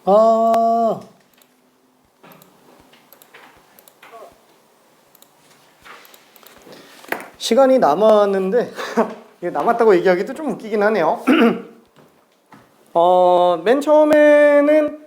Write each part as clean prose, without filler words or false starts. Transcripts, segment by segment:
아, 시간이 남았는데 이게 남았다고 얘기하기도 좀 웃기긴 하네요. 맨 처음에는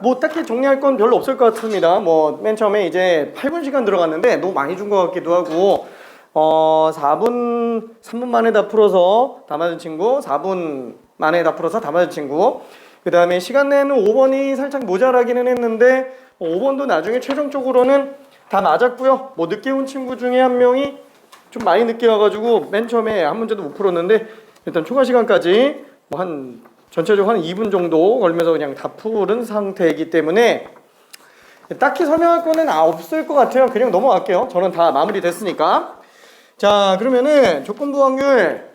뭐 딱히 정리할 건 별로 없을 것 같습니다. 뭐 맨 처음에 이제 8분 시간 들어갔는데 너무 많이 준 것 같기도 하고 3분 만에 다 풀어서 다 맞은 친구, 4분 만에 다 풀어서 다 맞은 친구, 그 다음에 시간 내는 5번이 살짝 모자라기는 했는데 5번도 나중에 최종적으로는 다 맞았고요. 뭐 늦게 온 친구 중에 한 명이 좀 많이 늦게 와가지고 맨 처음에 한 문제도 못 풀었는데 일단 초과 시간까지 뭐 전체적으로 한 2분 정도 걸면서 그냥 다 푸른 상태이기 때문에 딱히 설명할 거는 없을 것 같아요. 그냥 넘어갈게요. 저는 다 마무리됐으니까. 자, 그러면은 조건부 확률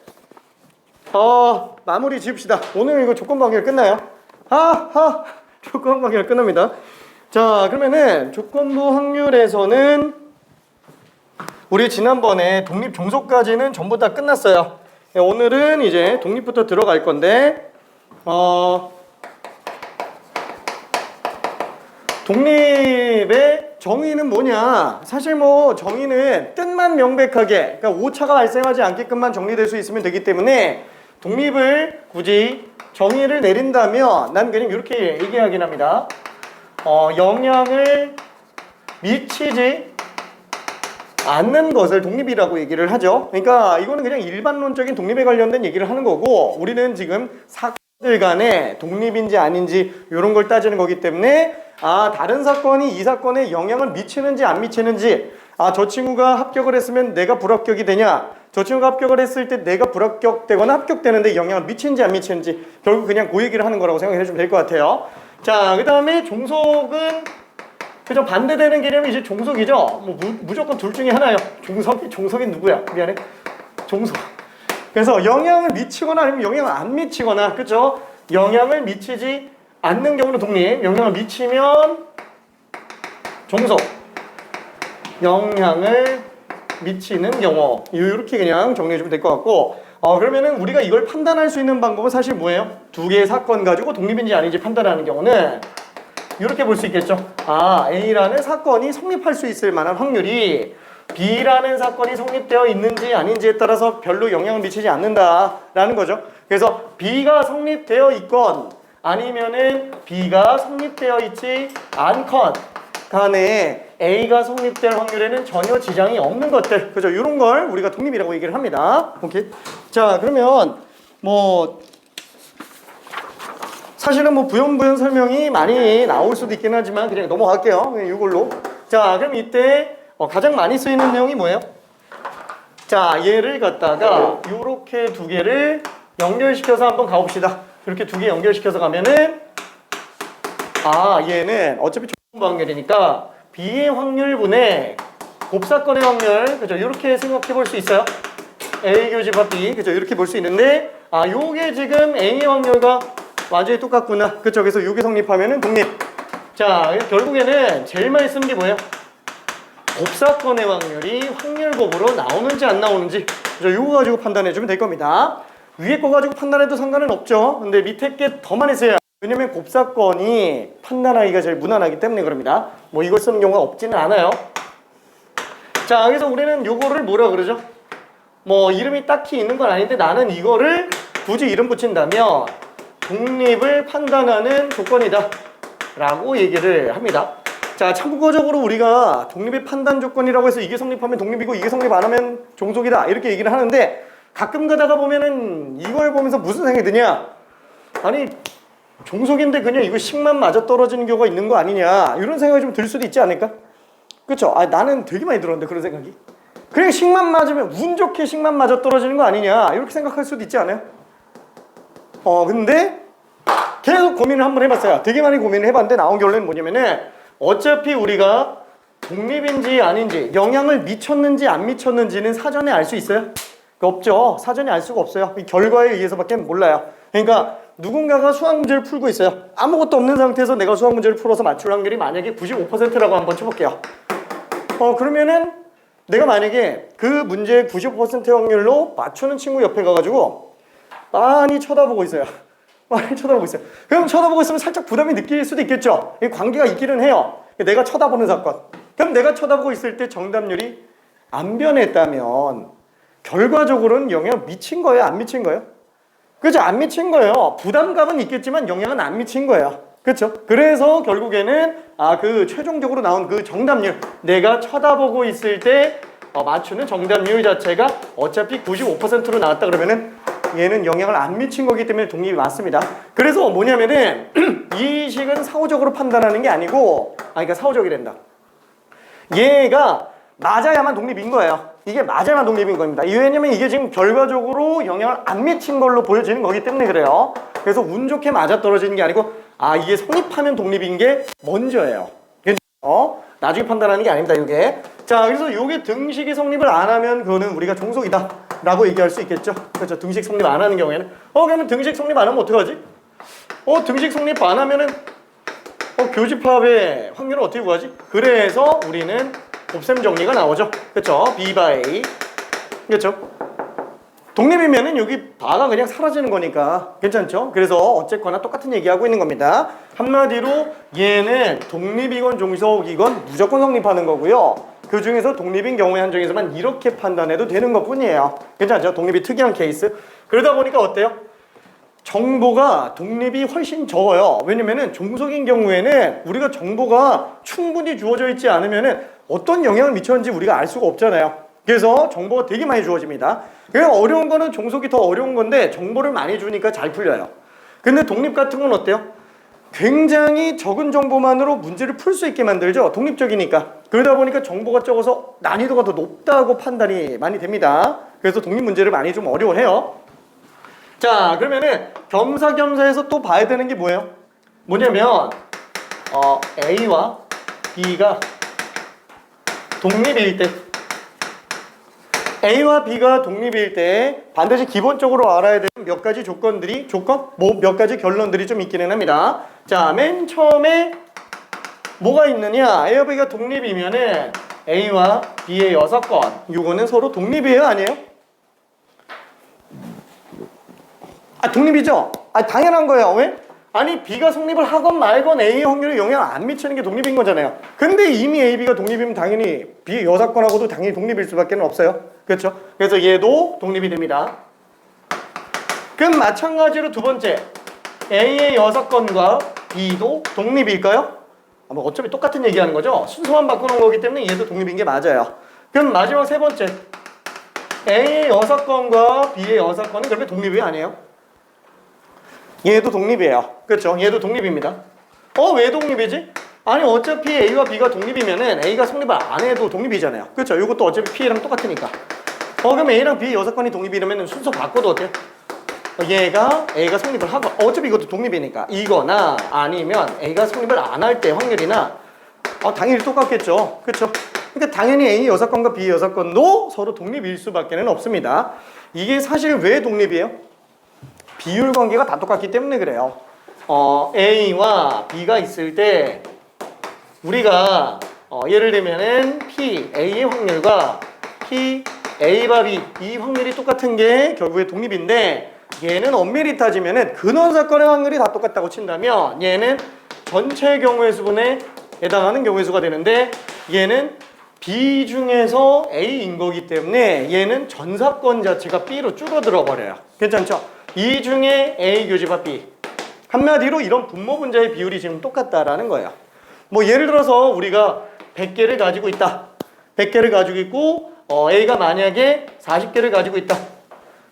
마무리 지읍시다. 오늘 이거 조건부 확률 끝나요? 조건부 확률 끝납니다. 자, 그러면은 조건부 확률에서는 우리 지난번에 독립 종속까지는 전부 다 끝났어요. 오늘은 이제 독립부터 들어갈 건데 독립의 정의는 뭐냐? 사실 뭐 정의는 뜻만 명백하게, 그러니까 오차가 발생하지 않게끔만 정리될 수 있으면 되기 때문에 독립을 굳이 정의를 내린다면 난 그냥 이렇게 얘기하긴 합니다. 영향을 미치지 않는 것을 독립이라고 얘기를 하죠. 그러니까 이거는 그냥 일반론적인 독립에 관련된 얘기를 하는 거고, 우리는 지금 사건들 간에 독립인지 아닌지 이런 걸 따지는 거기 때문에 다른 사건이 이 사건에 영향을 미치는지 안 미치는지, 저 친구가 합격을 했으면 내가 불합격이 되냐, 저 친구가 합격을 했을 때 내가 불합격되거나 합격되는데 영향을 미치는지 안 미치는지, 결국 그냥 그 얘기를 하는 거라고 생각해 주시면 될 것 같아요. 자, 그 다음에 종속은 그죠? 반대되는 개념이 이제 종속이죠. 뭐 무조건 둘 중에 하나예요. 종속이 누구야? 미안해. 종속. 그래서 영향을 미치거나 아니면 영향을 안 미치거나, 그죠? 영향을 미치지 않는 경우는 독립, 영향을 미치면 종속. 영향을 미치는 경우, 이렇게 그냥 정리해주면 될 것 같고, 그러면은 우리가 이걸 판단할 수 있는 방법은 사실 뭐예요? 두 개의 사건 가지고 독립인지 아닌지 판단하는 경우는 이렇게 볼 수 있겠죠. A라는 사건이 성립할 수 있을 만한 확률이 B라는 사건이 성립되어 있는지 아닌지에 따라서 별로 영향을 미치지 않는다라는 거죠. 그래서 B가 성립되어 있건 아니면은 B가 성립되어 있지 않건 간에 A가 성립될 확률에는 전혀 지장이 없는 것들, 그죠? 이런 걸 우리가 독립이라고 얘기를 합니다. 오케이. 자, 그러면 뭐 사실은 뭐 부연 설명이 많이 나올 수도 있긴 하지만 그냥 넘어갈게요. 이걸로. 자, 그럼 이때 가장 많이 쓰이는 내용이 뭐예요? 자, 얘를 갖다가 요렇게 두 개를 연결시켜서 한번 가봅시다. 이렇게 두 개 연결시켜서 가면은 얘는 어차피 조건부 확률이니까 B의 확률분의 곱사건의 확률, 그죠? 이렇게 생각해 볼 수 있어요. A 교집합 B, 그죠? 이렇게 볼 수 있는데 요게 지금 A의 확률과 완전히 똑같구나. 그쵸? 그래서 요게 성립하면은 독립. 자, 결국에는 제일 많이 쓰는 게 뭐예요? 곱사건의 확률이 확률곱으로 나오는지 안 나오는지, 그죠? 요거 가지고 판단해주면 될 겁니다. 위에 거 가지고 판단해도 상관은 없죠. 근데 밑에 게 더 많이 써요. 왜냐면 곱사건이 판단하기가 제일 무난하기 때문에 그럽니다. 뭐 이걸 쓰는 경우가 없지는 않아요. 자, 그래서 우리는 요거를 뭐라 그러죠? 뭐 이름이 딱히 있는 건 아닌데 나는 이거를 굳이 이름 붙인다면 독립을 판단하는 조건이다 라고 얘기를 합니다. 자, 참고적으로 우리가 독립의 판단 조건이라고 해서 이게 성립하면 독립이고 이게 성립 안 하면 종속이다 이렇게 얘기를 하는데, 가끔 가다가 보면은 이걸 보면서 무슨 생각이 드냐, 아니 종속인데 그냥 이거 식만 맞아 떨어지는 경우가 있는 거 아니냐, 이런 생각이 좀 들 수도 있지 않을까? 그쵸? 나는 되게 많이 들었는데 그런 생각이. 그냥 식만 맞으면, 운 좋게 식만 맞아 떨어지는 거 아니냐 이렇게 생각할 수도 있지 않아요? 근데 계속 고민을 한번 해봤어요. 되게 많이 고민을 해봤는데 나온 결론은 뭐냐면은 어차피 우리가 독립인지 아닌지, 영향을 미쳤는지 안 미쳤는지는 사전에 알 수 있어요? 없죠. 사전에 알 수가 없어요. 이 결과에 의해서밖에 몰라요. 그러니까 누군가가 수학 문제를 풀고 있어요. 아무것도 없는 상태에서 내가 수학 문제를 풀어서 맞출 확률이 만약에 95%라고 한번 쳐볼게요. 그러면은 내가 만약에 그 문제의 95% 확률로 맞추는 친구 옆에 가가지고 빤히 쳐다보고 있어요. 많이 쳐다보고 있어요. 그럼 쳐다보고 있으면 살짝 부담이 느낄 수도 있겠죠. 이 관계가 있기는 해요. 내가 쳐다보는 사건. 그럼 내가 쳐다보고 있을 때 정답률이 안 변했다면 결과적으로는 영향을 미친 거예요? 안 미친 거예요? 그죠? 안 미친 거예요. 부담감은 있겠지만 영향은 안 미친 거예요. 그렇죠? 그래서 결국에는 그 최종적으로 나온 그 정답률, 내가 쳐다보고 있을 때 맞추는 정답률 자체가 어차피 95%로 나왔다 그러면은 얘는 영향을 안 미친 거기 때문에 독립이 맞습니다. 그래서 뭐냐면은 이 식은 사후적으로 판단하는 게 아니고, 그러니까 사후적이란다. 얘가 맞아야만 독립인 거예요. 이게 맞아야만 독립인 겁니다. 왜냐면 이게 지금 결과적으로 영향을 안 미친 걸로 보여지는 거기 때문에 그래요. 그래서 운 좋게 맞아떨어지는 게 아니고 이게 성립하면 독립인 게 먼저예요. 나중에 판단하는 게 아닙니다, 이게. 자, 그래서 이게 등식이 성립을 안 하면 그거는 우리가 종속이다 라고 얘기할 수 있겠죠. 그렇죠. 등식 성립 안 하는 경우에는 그러면 등식 성립 안 하면 어떡하지? 등식 성립 안 하면은 교집합의 확률은 어떻게 구하지? 그래서 우리는 곱셈 정리가 나오죠. 그렇죠? B by A. 그렇죠? 독립이면은 여기 바가 그냥 사라지는 거니까 괜찮죠? 그래서 어쨌거나 똑같은 얘기하고 있는 겁니다. 한마디로 얘는 독립이건 종속이건 무조건 성립하는 거고요. 그 중에서 독립인 경우에 한정에서만 이렇게 판단해도 되는 것 뿐이에요. 괜찮죠? 독립이 특이한 케이스. 그러다 보니까 어때요? 정보가 독립이 훨씬 적어요. 왜냐면은 종속인 경우에는 우리가 정보가 충분히 주어져 있지 않으면은 어떤 영향을 미쳤는지 우리가 알 수가 없잖아요. 그래서 정보가 되게 많이 주어집니다. 그냥 어려운 거는 종속이 더 어려운 건데 정보를 많이 주니까 잘 풀려요. 근데 독립 같은 건 어때요? 굉장히 적은 정보만으로 문제를 풀 수 있게 만들죠. 독립적이니까. 그러다 보니까 정보가 적어서 난이도가 더 높다고 판단이 많이 됩니다. 그래서 독립 문제를 많이 좀 어려워해요. 자, 그러면은 겸사겸사해서 또 봐야 되는 게 뭐예요? 뭐냐면 A와 B가 독립일 때, A와 B가 독립일 때 반드시 기본적으로 알아야 되는 몇 가지 조건들이, 몇 가지 결론들이 좀 있기는 합니다. 자, 맨 처음에 뭐가 있느냐? A와 B가 독립이면은 A와 B의 6건, 요거는 서로 독립이에요? 아니에요? 독립이죠? 당연한 거예요. 왜? 아니, B가 성립을 하건 말건 A의 확률에 영향을 안 미치는 게 독립인 거잖아요. 근데 이미 A, B가 독립이면 당연히 B 6건하고도 당연히 독립일 수밖에 없어요. 그렇죠? 그래서 얘도 독립이 됩니다. 그럼 마찬가지로 두 번째, A의 6건과 B도 독립일까요? 어차피 똑같은 얘기하는 거죠? 순서만 바꾸는 거기 때문에 얘도 독립인 게 맞아요. 그럼 마지막 세 번째, A의 6건과 B의 6건은 그러면 독립이 아니에요? 얘도 독립이에요. 그렇죠? 얘도 독립입니다. 왜 독립이지? 아니, 어차피 A와 B가 독립이면은 A가 성립을 안 해도 독립이잖아요. 그렇죠? 이것도 어차피 P랑 똑같으니까. 그럼 A랑 B 6건이 독립이라면 순서 바꿔도 어때요? A가 성립을 하고, 어차피 이것도 독립이니까. 이거나 아니면 A가 성립을 안 할 때 확률이나 당연히 똑같겠죠. 그렇죠? 그러니까 당연히 A 6건과 B 6건도 서로 독립일 수밖에 없습니다. 이게 사실 왜 독립이에요? 비율 관계가 다 똑같기 때문에 그래요. A와 B가 있을 때 우리가 예를 들면은 P, A의 확률과 P, A와 B, 이 확률이 똑같은 게 결국에 독립인데, 얘는 엄밀히 따지면은 근원 사건의 확률이 다 똑같다고 친다면 얘는 전체 경우의 수분에 해당하는 경우의 수가 되는데, 얘는 B 중에서 A인 거기 때문에 얘는 전 사건 자체가 B로 줄어들어 버려요. 괜찮죠? 이 중에 A 교집합 B. 한마디로 이런 분모 분자의 비율이 지금 똑같다라는 거예요. 예를 들어서 우리가 100개를 가지고 있다. 100개를 가지고 있고 A가 만약에 40개를 가지고 있다.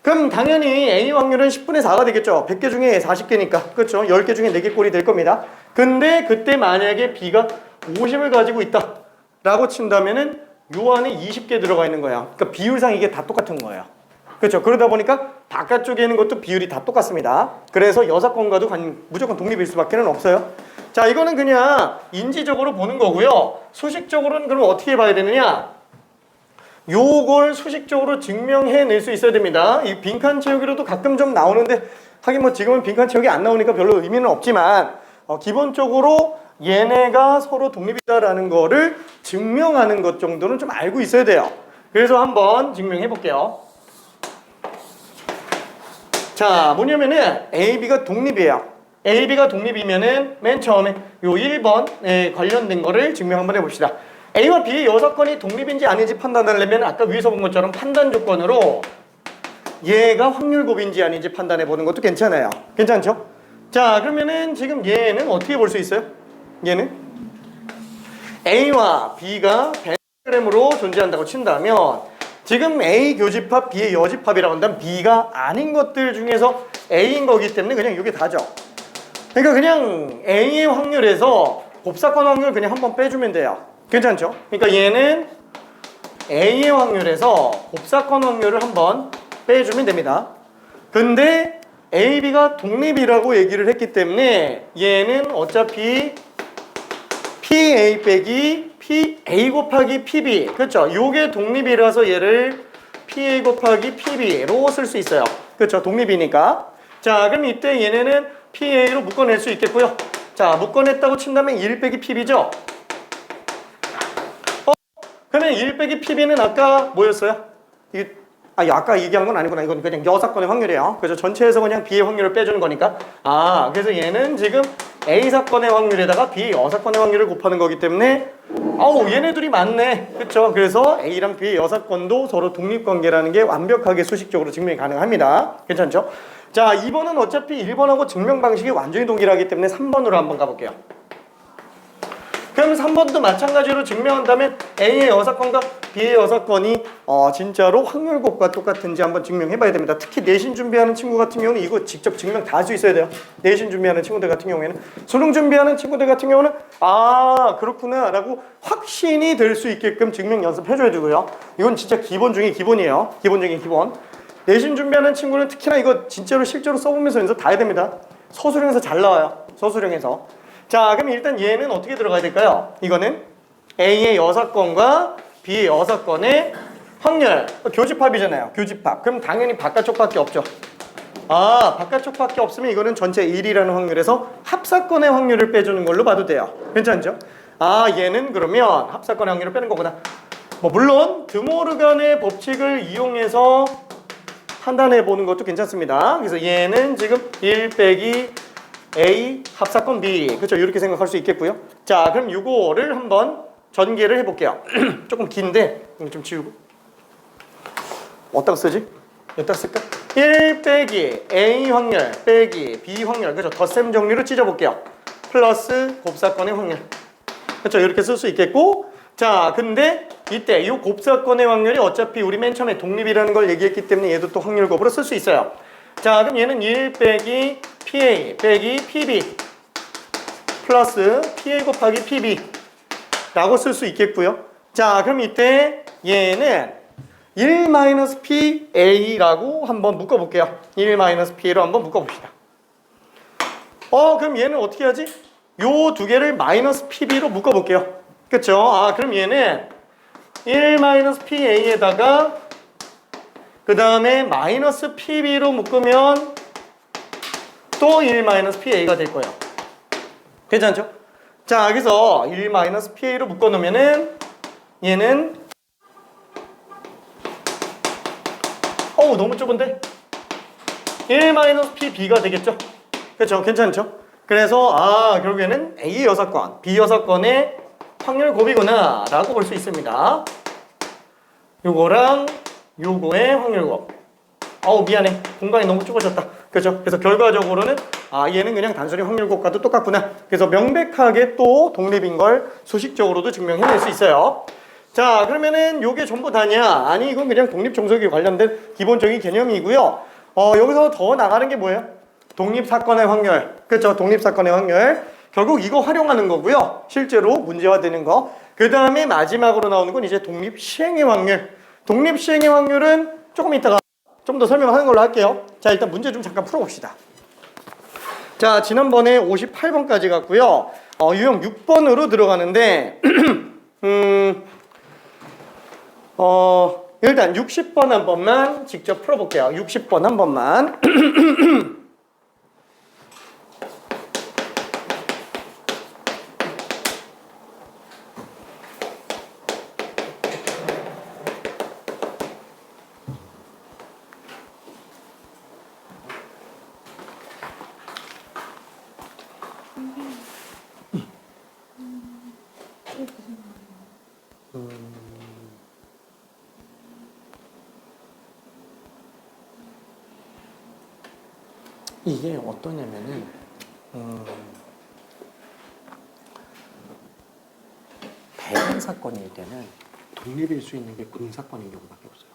그럼 당연히 A 확률은 10분의 4가 되겠죠. 100개 중에 40개니까. 그렇죠? 10개 중에 4개 꼴이 될 겁니다. 근데 그때 만약에 B가 50을 가지고 있다 라고 친다면은 요 안에 20개 들어가 있는 거야. 그러니까 비율상 이게 다 똑같은 거예요. 그렇죠? 그러다 보니까 바깥쪽에 있는 것도 비율이 다 똑같습니다. 그래서 6건과도 무조건 독립일 수밖에 없어요. 자, 이거는 그냥 인지적으로 보는 거고요. 수식적으로는 그럼 어떻게 봐야 되느냐? 요걸 수식적으로 증명해낼 수 있어야 됩니다. 이 빈칸 채우기로도 가끔 좀 나오는데, 하긴 지금은 빈칸 채우기 안 나오니까 별로 의미는 없지만 기본적으로 얘네가 서로 독립이다라는 거를 증명하는 것 정도는 좀 알고 있어야 돼요. 그래서 한번 증명해 볼게요. 자, 뭐냐면은 AB가 독립이에요. AB가 독립이면은 맨 처음에 요 1번에 관련된 거를 증명 한번 해봅시다. A와 B의 여사건이 독립인지 아닌지 판단하려면 아까 위에서 본 것처럼 판단 조건으로 얘가 확률곱인지 아닌지 판단해 보는 것도 괜찮아요. 괜찮죠? 자, 그러면은 지금 얘는 어떻게 볼 수 있어요? 얘는 A와 B가 벤그램으로 존재한다고 친다면 지금 A 교집합, B의 여집합이라고 한다면 B가 아닌 것들 중에서 A인 거기 때문에 그냥 이게 다죠. 그러니까 그냥 A의 확률에서 곱사건 확률 그냥 한번 빼주면 돼요. 괜찮죠? 그러니까 얘는 A의 확률에서 곱사건 확률을 한번 빼주면 됩니다. 근데 A, B가 독립이라고 얘기를 했기 때문에 얘는 어차피 PA 빼기 PA 곱하기 PB, 그렇죠? 요게 독립이라서 얘를 PA 곱하기 PB로 쓸 수 있어요. 그렇죠? 독립이니까. 자, 그럼 이때 얘네는 PA로 묶어낼 수 있겠고요. 자, 묶어냈다고 친다면 1 빼기 PB죠? 그러면 1 빼기 PB는 아까 뭐였어요? 아까 얘기한 건 아니구나. 이건 그냥 여사건의 확률이에요. 그래서 전체에서 그냥 B의 확률을 빼주는 거니까. 그래서 얘는 지금 A 사건의 확률에다가 B 여사건의 확률을 곱하는 거기 때문에 얘네들이 맞네. 그쵸? 그래서 A랑 B의 여사건도 서로 독립관계라는 게 완벽하게 수식적으로 증명이 가능합니다. 괜찮죠? 자, 2번은 어차피 1번하고 증명 방식이 완전히 동일하기 때문에 3번으로 한번 가볼게요. 그럼 3번도 마찬가지로 증명한다면 A의 여사건과 B의 여사건이 진짜로 확률곱과 똑같은지 한번 증명해봐야 됩니다. 특히 내신 준비하는 친구 같은 경우는 이거 직접 증명 다 할 수 있어야 돼요. 내신 준비하는 친구들 같은 경우에는. 수능 준비하는 친구들 같은 경우는 그렇구나 라고 확신이 될 수 있게끔 증명 연습해줘야 되고요. 이건 진짜 기본 중에 기본이에요. 기본 중에 기본. 내신 준비하는 친구는 특히나 이거 진짜로 실제로 써보면서 연습 다 해야 됩니다. 서술형에서 잘 나와요. 서술형에서. 자, 그럼 일단 얘는 어떻게 들어가야 될까요? 이거는 A의 여사건과 B의 여사건의 확률, 교집합이잖아요. 교집합. 그럼 당연히 바깥쪽밖에 없죠. 바깥쪽밖에 없으면 이거는 전체 1이라는 확률에서 합사건의 확률을 빼주는 걸로 봐도 돼요. 괜찮죠? 얘는 그러면 합사건의 확률을 빼는 거구나. 물론 드모르간의 법칙을 이용해서 판단해 보는 것도 괜찮습니다. 그래서 얘는 지금 1 빼기 A 합사건 B, 그렇죠? 이렇게 생각할 수 있겠고요. 자, 그럼 이거를 한번 전개를 해볼게요. 조금 긴데 이거 좀 지우고 어디다가 쓰지? 여기다 쓸까? 1 빼기 A 확률 빼기 B 확률, 그렇죠? 덧셈 정리로 찢어볼게요. 플러스 곱사건의 확률, 그렇죠? 이렇게 쓸 수 있겠고, 자, 근데 이때 이 곱사건의 확률이 어차피 우리 맨 처음에 독립이라는 걸 얘기했기 때문에 얘도 또 확률곱으로 쓸 수 있어요. 자, 그럼 얘는 1 빼기 PA 빼기 PB 플러스 PA 곱하기 PB 라고 쓸 수 있겠고요. 자, 그럼 이때 얘는 1-PA라고 한번 묶어볼게요. 1-PA로 한번 묶어봅시다. 그럼 얘는 어떻게 하지? 요 두 개를 마이너스 PB로 묶어볼게요. 그쵸? 그럼 얘는 1-PA에다가 그 다음에 마이너스 PB로 묶으면 또 1-PA가 될 거예요. 괜찮죠? 자, 그래서 1-PA로 묶어놓으면은 얘는 너무 좁은데? 1-PB가 되겠죠? 그렇죠? 괜찮죠? 그래서 결국에는 A 여사건, B 여사건의 확률 곱이구나 라고 볼 수 있습니다. 요거랑 요거의 확률곱. 미안해. 공간이 너무 좁아졌다. 그렇죠? 그래서 결과적으로는 얘는 그냥 단순히 확률곱과도 똑같구나. 그래서 명백하게 또 독립인 걸 수식적으로도 증명해낼 수 있어요. 자, 그러면은 요게 전부 다냐? 아니, 이건 그냥 독립종속에 관련된 기본적인 개념이고요. 여기서 더 나가는 게 뭐예요? 독립사건의 확률. 그렇죠? 독립사건의 확률. 결국 이거 활용하는 거고요. 실제로 문제화되는 거. 그 다음에 마지막으로 나오는 건 이제 독립시행의 확률. 독립시행의 확률은 조금 이따가 좀 더 설명하는 걸로 할게요. 자, 일단 문제 좀 잠깐 풀어봅시다. 자, 지난번에 58번까지 갔고요. 유형 6번으로 들어가는데 일단 60번 한 번만 직접 풀어볼게요. 60번 한 번만. 이게 어떠냐면은 배반 사건일 때는 독립일 수 있는 게 공사건인 경우밖에 없어요.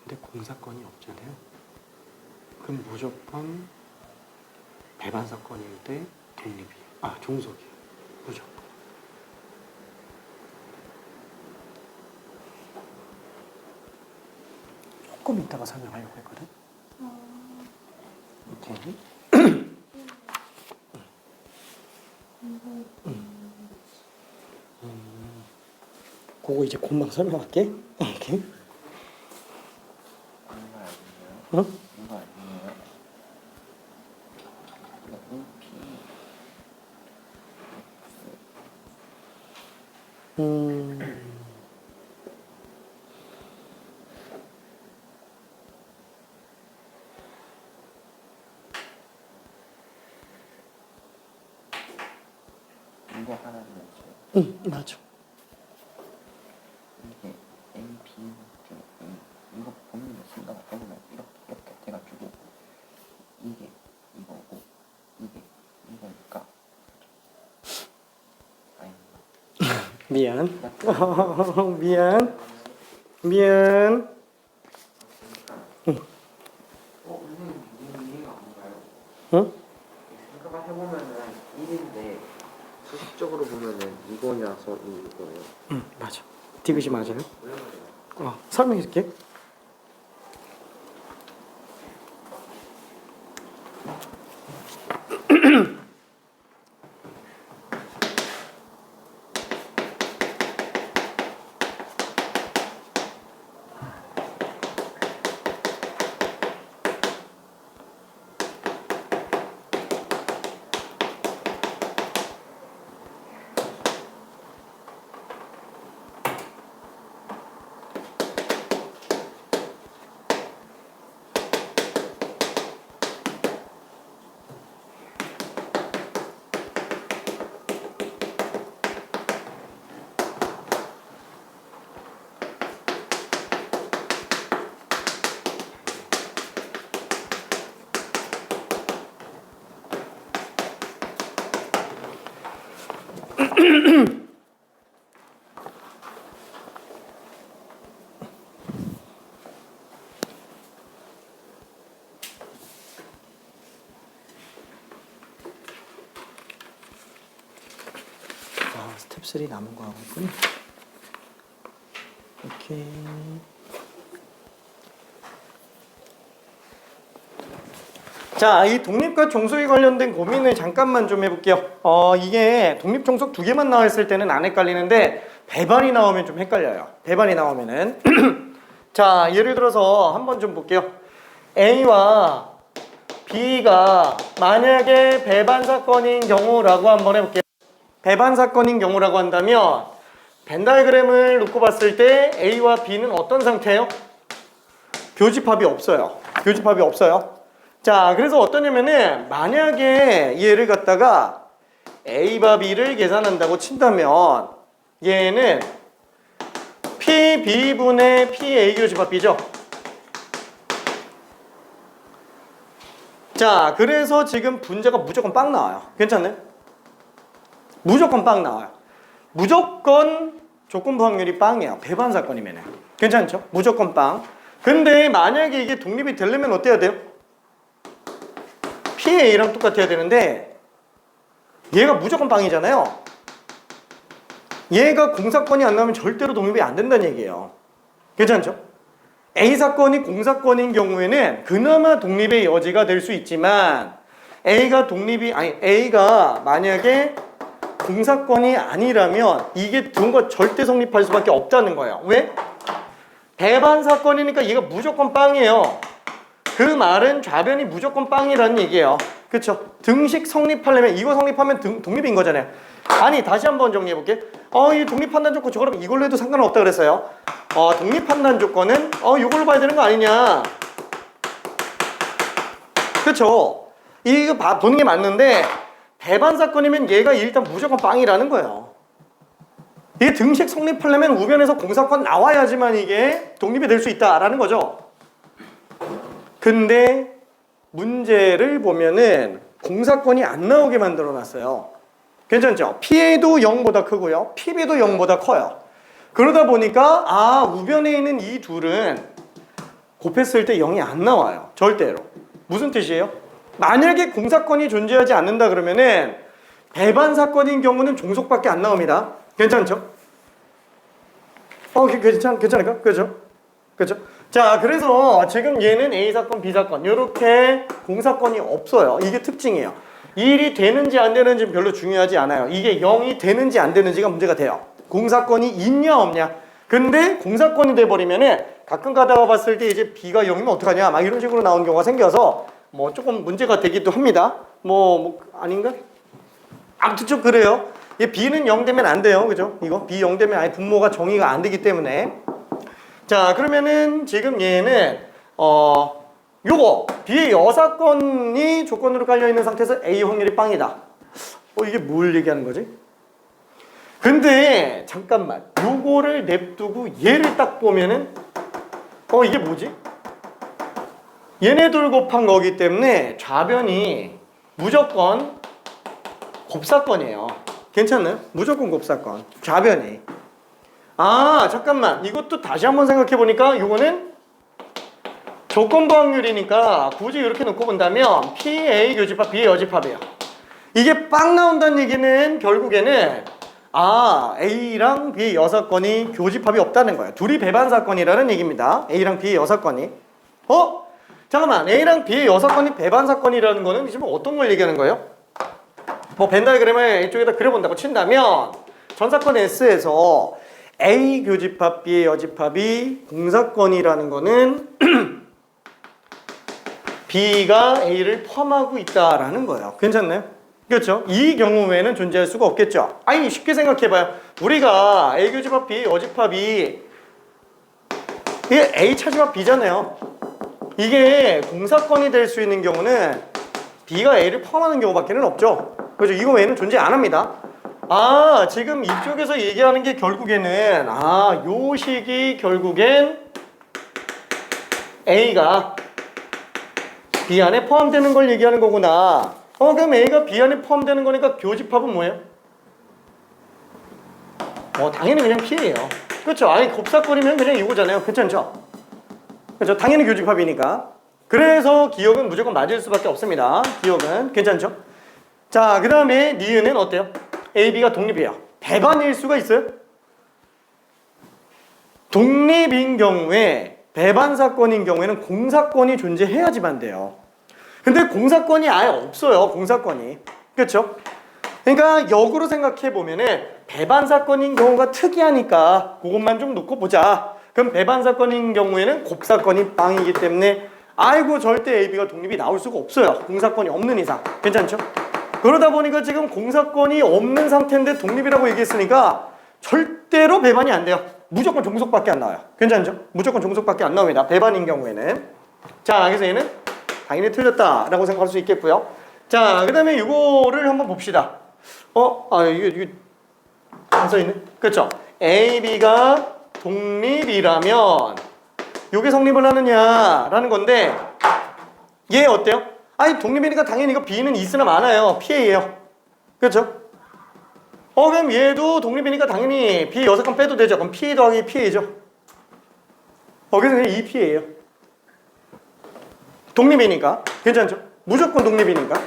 근데 공사건이 없잖아요. 그럼 무조건 배반 사건일 때 독립이에요. 종속이에요. 무조건. 조금 이따가 설명하려고 했거든. 오케이. 그거 이제 금방 설명할게. 오케이. 응? 이거 아니에요? 이거 하나는 맞아. 이게 A, B 중 이거 보면 생각을 해보면 이렇게 돼가지고 이게 이거고 이게 이거니까 아닌가? 미안. 미안. 선생님 이해가 안 가요. 응? 생각을 해보면은 1인데 수식적으로 보면은 이거냐서 이거예요. 맞아. 디귿이 맞아요. 설명해줄게. 스텝 3 남은 거 하고 있군요. 오케이. 자, 이 독립과 종속에 관련된 고민을 잠깐만 좀 해볼게요. 이게 독립 종속 두 개만 나와 있을 때는 안 헷갈리는데 배반이 나오면 좀 헷갈려요. 배반이 나오면은 자, 예를 들어서 한번 좀 볼게요. A와 B가 만약에 배반 사건인 경우라고 한번 해볼게요. 배반 사건인 경우라고 한다면 벤 다이그램을 놓고 봤을 때 A와 B는 어떤 상태예요? 교집합이 없어요. 교집합이 없어요. 자, 그래서 어떠냐면은 만약에 얘를 갖다가 A와 B를 계산한다고 친다면 얘는 PB분의 PA 교집합이죠. 자, 그래서 지금 분자가 무조건 빵 나와요. 괜찮나요? 무조건 빵 나와요. 무조건 조건부 확률이 빵이에요. 배반 사건이면. 괜찮죠? 무조건 빵. 근데 만약에 이게 독립이 되려면 어때야 돼요? PA랑 똑같아야 되는데 얘가 무조건 빵이잖아요. 얘가 공사건이 안 나오면 절대로 독립이 안 된다는 얘기예요. 괜찮죠? A 사건이 공사건인 경우에는 그나마 독립의 여지가 될 수 있지만 A가 만약에 공사건이 아니라면 이게 둔거 절대 성립할 수밖에 없다는 거예요. 왜? 배반 사건이니까 얘가 무조건 빵이에요. 그 말은 좌변이 무조건 빵이라는 얘기예요. 그쵸? 등식 성립하려면 이거 성립하면 독립인 거잖아요. 아니, 다시 한번 정리해볼게. 이 독립 판단 조건 저거랑 이걸로 해도 상관은 없다 그랬어요. 독립 판단 조건은 이걸로 봐야 되는 거 아니냐. 그쵸? 이거 보는 게 맞는데 배반 사건이면 얘가 일단 무조건 빵이라는 거예요. 이게 등식 성립하려면 우변에서 공사권 나와야지만 이게 독립이 될 수 있다라는 거죠. 근데 문제를 보면은 공사권이 안 나오게 만들어 놨어요. 괜찮죠? PA도 0보다 크고요. PB도 0보다 커요. 그러다 보니까 우변에 있는 이 둘은 곱했을 때 0이 안 나와요. 절대로. 무슨 뜻이에요? 만약에 공사권이 존재하지 않는다 그러면은 배반 사건인 경우는 종속밖에 안 나옵니다. 괜찮죠? 괜찮을까? 그렇죠? 자, 그래서 지금 얘는 A 사건, B 사건 이렇게 공사권이 없어요. 이게 특징이에요. 일이 되는지 안 되는지 별로 중요하지 않아요. 이게 0이 되는지 안 되는지가 문제가 돼요. 공사권이 있냐 없냐. 근데 공사권이 돼버리면은 가끔 가다가 봤을 때 이제 B가 0이면 어떡하냐 막 이런 식으로 나오는 경우가 생겨서 뭐 조금 문제가 되기도 합니다. 아닌가? 아무튼 좀 그래요. 이 B는 0 되면 안 돼요. 그죠? 이거 B 0 되면 아예 분모가 정의가 안 되기 때문에. 자, 그러면은 지금 얘는 요거 B의 여사건이 조건으로 깔려 있는 상태에서 A 확률이 빵이다. 이게 뭘 얘기하는 거지? 근데 잠깐만, 요거를 냅두고 얘를 딱 보면은 이게 뭐지? 얘네 둘 곱한 거기 때문에 좌변이 무조건 곱사건이에요. 괜찮나요? 무조건 곱사건. 좌변이. 잠깐만, 이것도 다시 한번 생각해 보니까 요거는 조건부 확률이니까 굳이 이렇게 놓고 본다면 PA 교집합, B의 여집합이에요. 이게 빵 나온다는 얘기는 결국에는 A랑 B의 여사건이 교집합이 없다는 거예요. 둘이 배반 사건이라는 얘기입니다. A랑 B의 여사건이. 잠깐만, A랑 B의 여사건이 배반 사건이라는 거는 지금 어떤 걸 얘기하는 거예요? 벤 다이그램을 이쪽에다 그려본다고 친다면 전사건 S에서 A 교집합, B의 여집합이 공사건이라는 거는 B가 A를 포함하고 있다라는 거예요. 괜찮나요? 그렇죠? 이 경우에는 존재할 수가 없겠죠. 쉽게 생각해봐요. 우리가 A 교집합, B 여집합이 이게 A 차집합 B잖아요. 이게 공사건이 될 수 있는 경우는 B가 A를 포함하는 경우밖에는 없죠. 그렇죠? 이거 외에는 존재 안 합니다. 지금 이쪽에서 얘기하는 게 결국에는 요 식이 결국엔 A가 B 안에 포함되는 걸 얘기하는 거구나. 그럼 A가 B 안에 포함되는 거니까 교집합은 뭐예요? 당연히 그냥 P예요. 그렇죠? 곱사건이면 그냥 이거잖아요. 괜찮죠? 그렇죠? 당연히 교집합이니까. 그래서 기억은 무조건 맞을 수밖에 없습니다. 기억은. 괜찮죠? 자, 그 다음에 니은은 어때요? A, B가 독립이에요. 배반일 수가 있어요? 독립인 경우에 배반 사건인 경우에는 공사건이 존재해야지만 돼요. 근데 공사건이 아예 없어요. 공사건이. 그렇죠? 그러니까 역으로 생각해 보면은 배반 사건인 경우가 특이하니까 그것만 좀 놓고 보자. 그럼 배반 사건인 경우에는 곱사건이 빵이기 때문에 절대 A, B가 독립이 나올 수가 없어요. 공사건이 없는 이상. 괜찮죠? 그러다 보니까 지금 공사건이 없는 상태인데 독립이라고 얘기했으니까 절대로 배반이 안 돼요. 무조건 종속밖에 안 나와요. 괜찮죠? 무조건 종속밖에 안 나옵니다. 배반인 경우에는. 자, 그래서 얘는 당연히 틀렸다라고 생각할 수 있겠고요. 자, 그 다음에 이거를 한번 봅시다. 이게 안 써있네? 그렇죠? A, B가 독립이라면 이게 성립을 하느냐라는 건데 얘 어때요? 독립이니까 당연히 이거 B는 있으나 많아요. PA예요. 그렇죠? 그럼 얘도 독립이니까 당연히 B 6건 빼도 되죠. 그럼 P 더하기 PA죠. 그래서 그냥 2PA예요. 독립이니까. 괜찮죠? 무조건 독립이니까.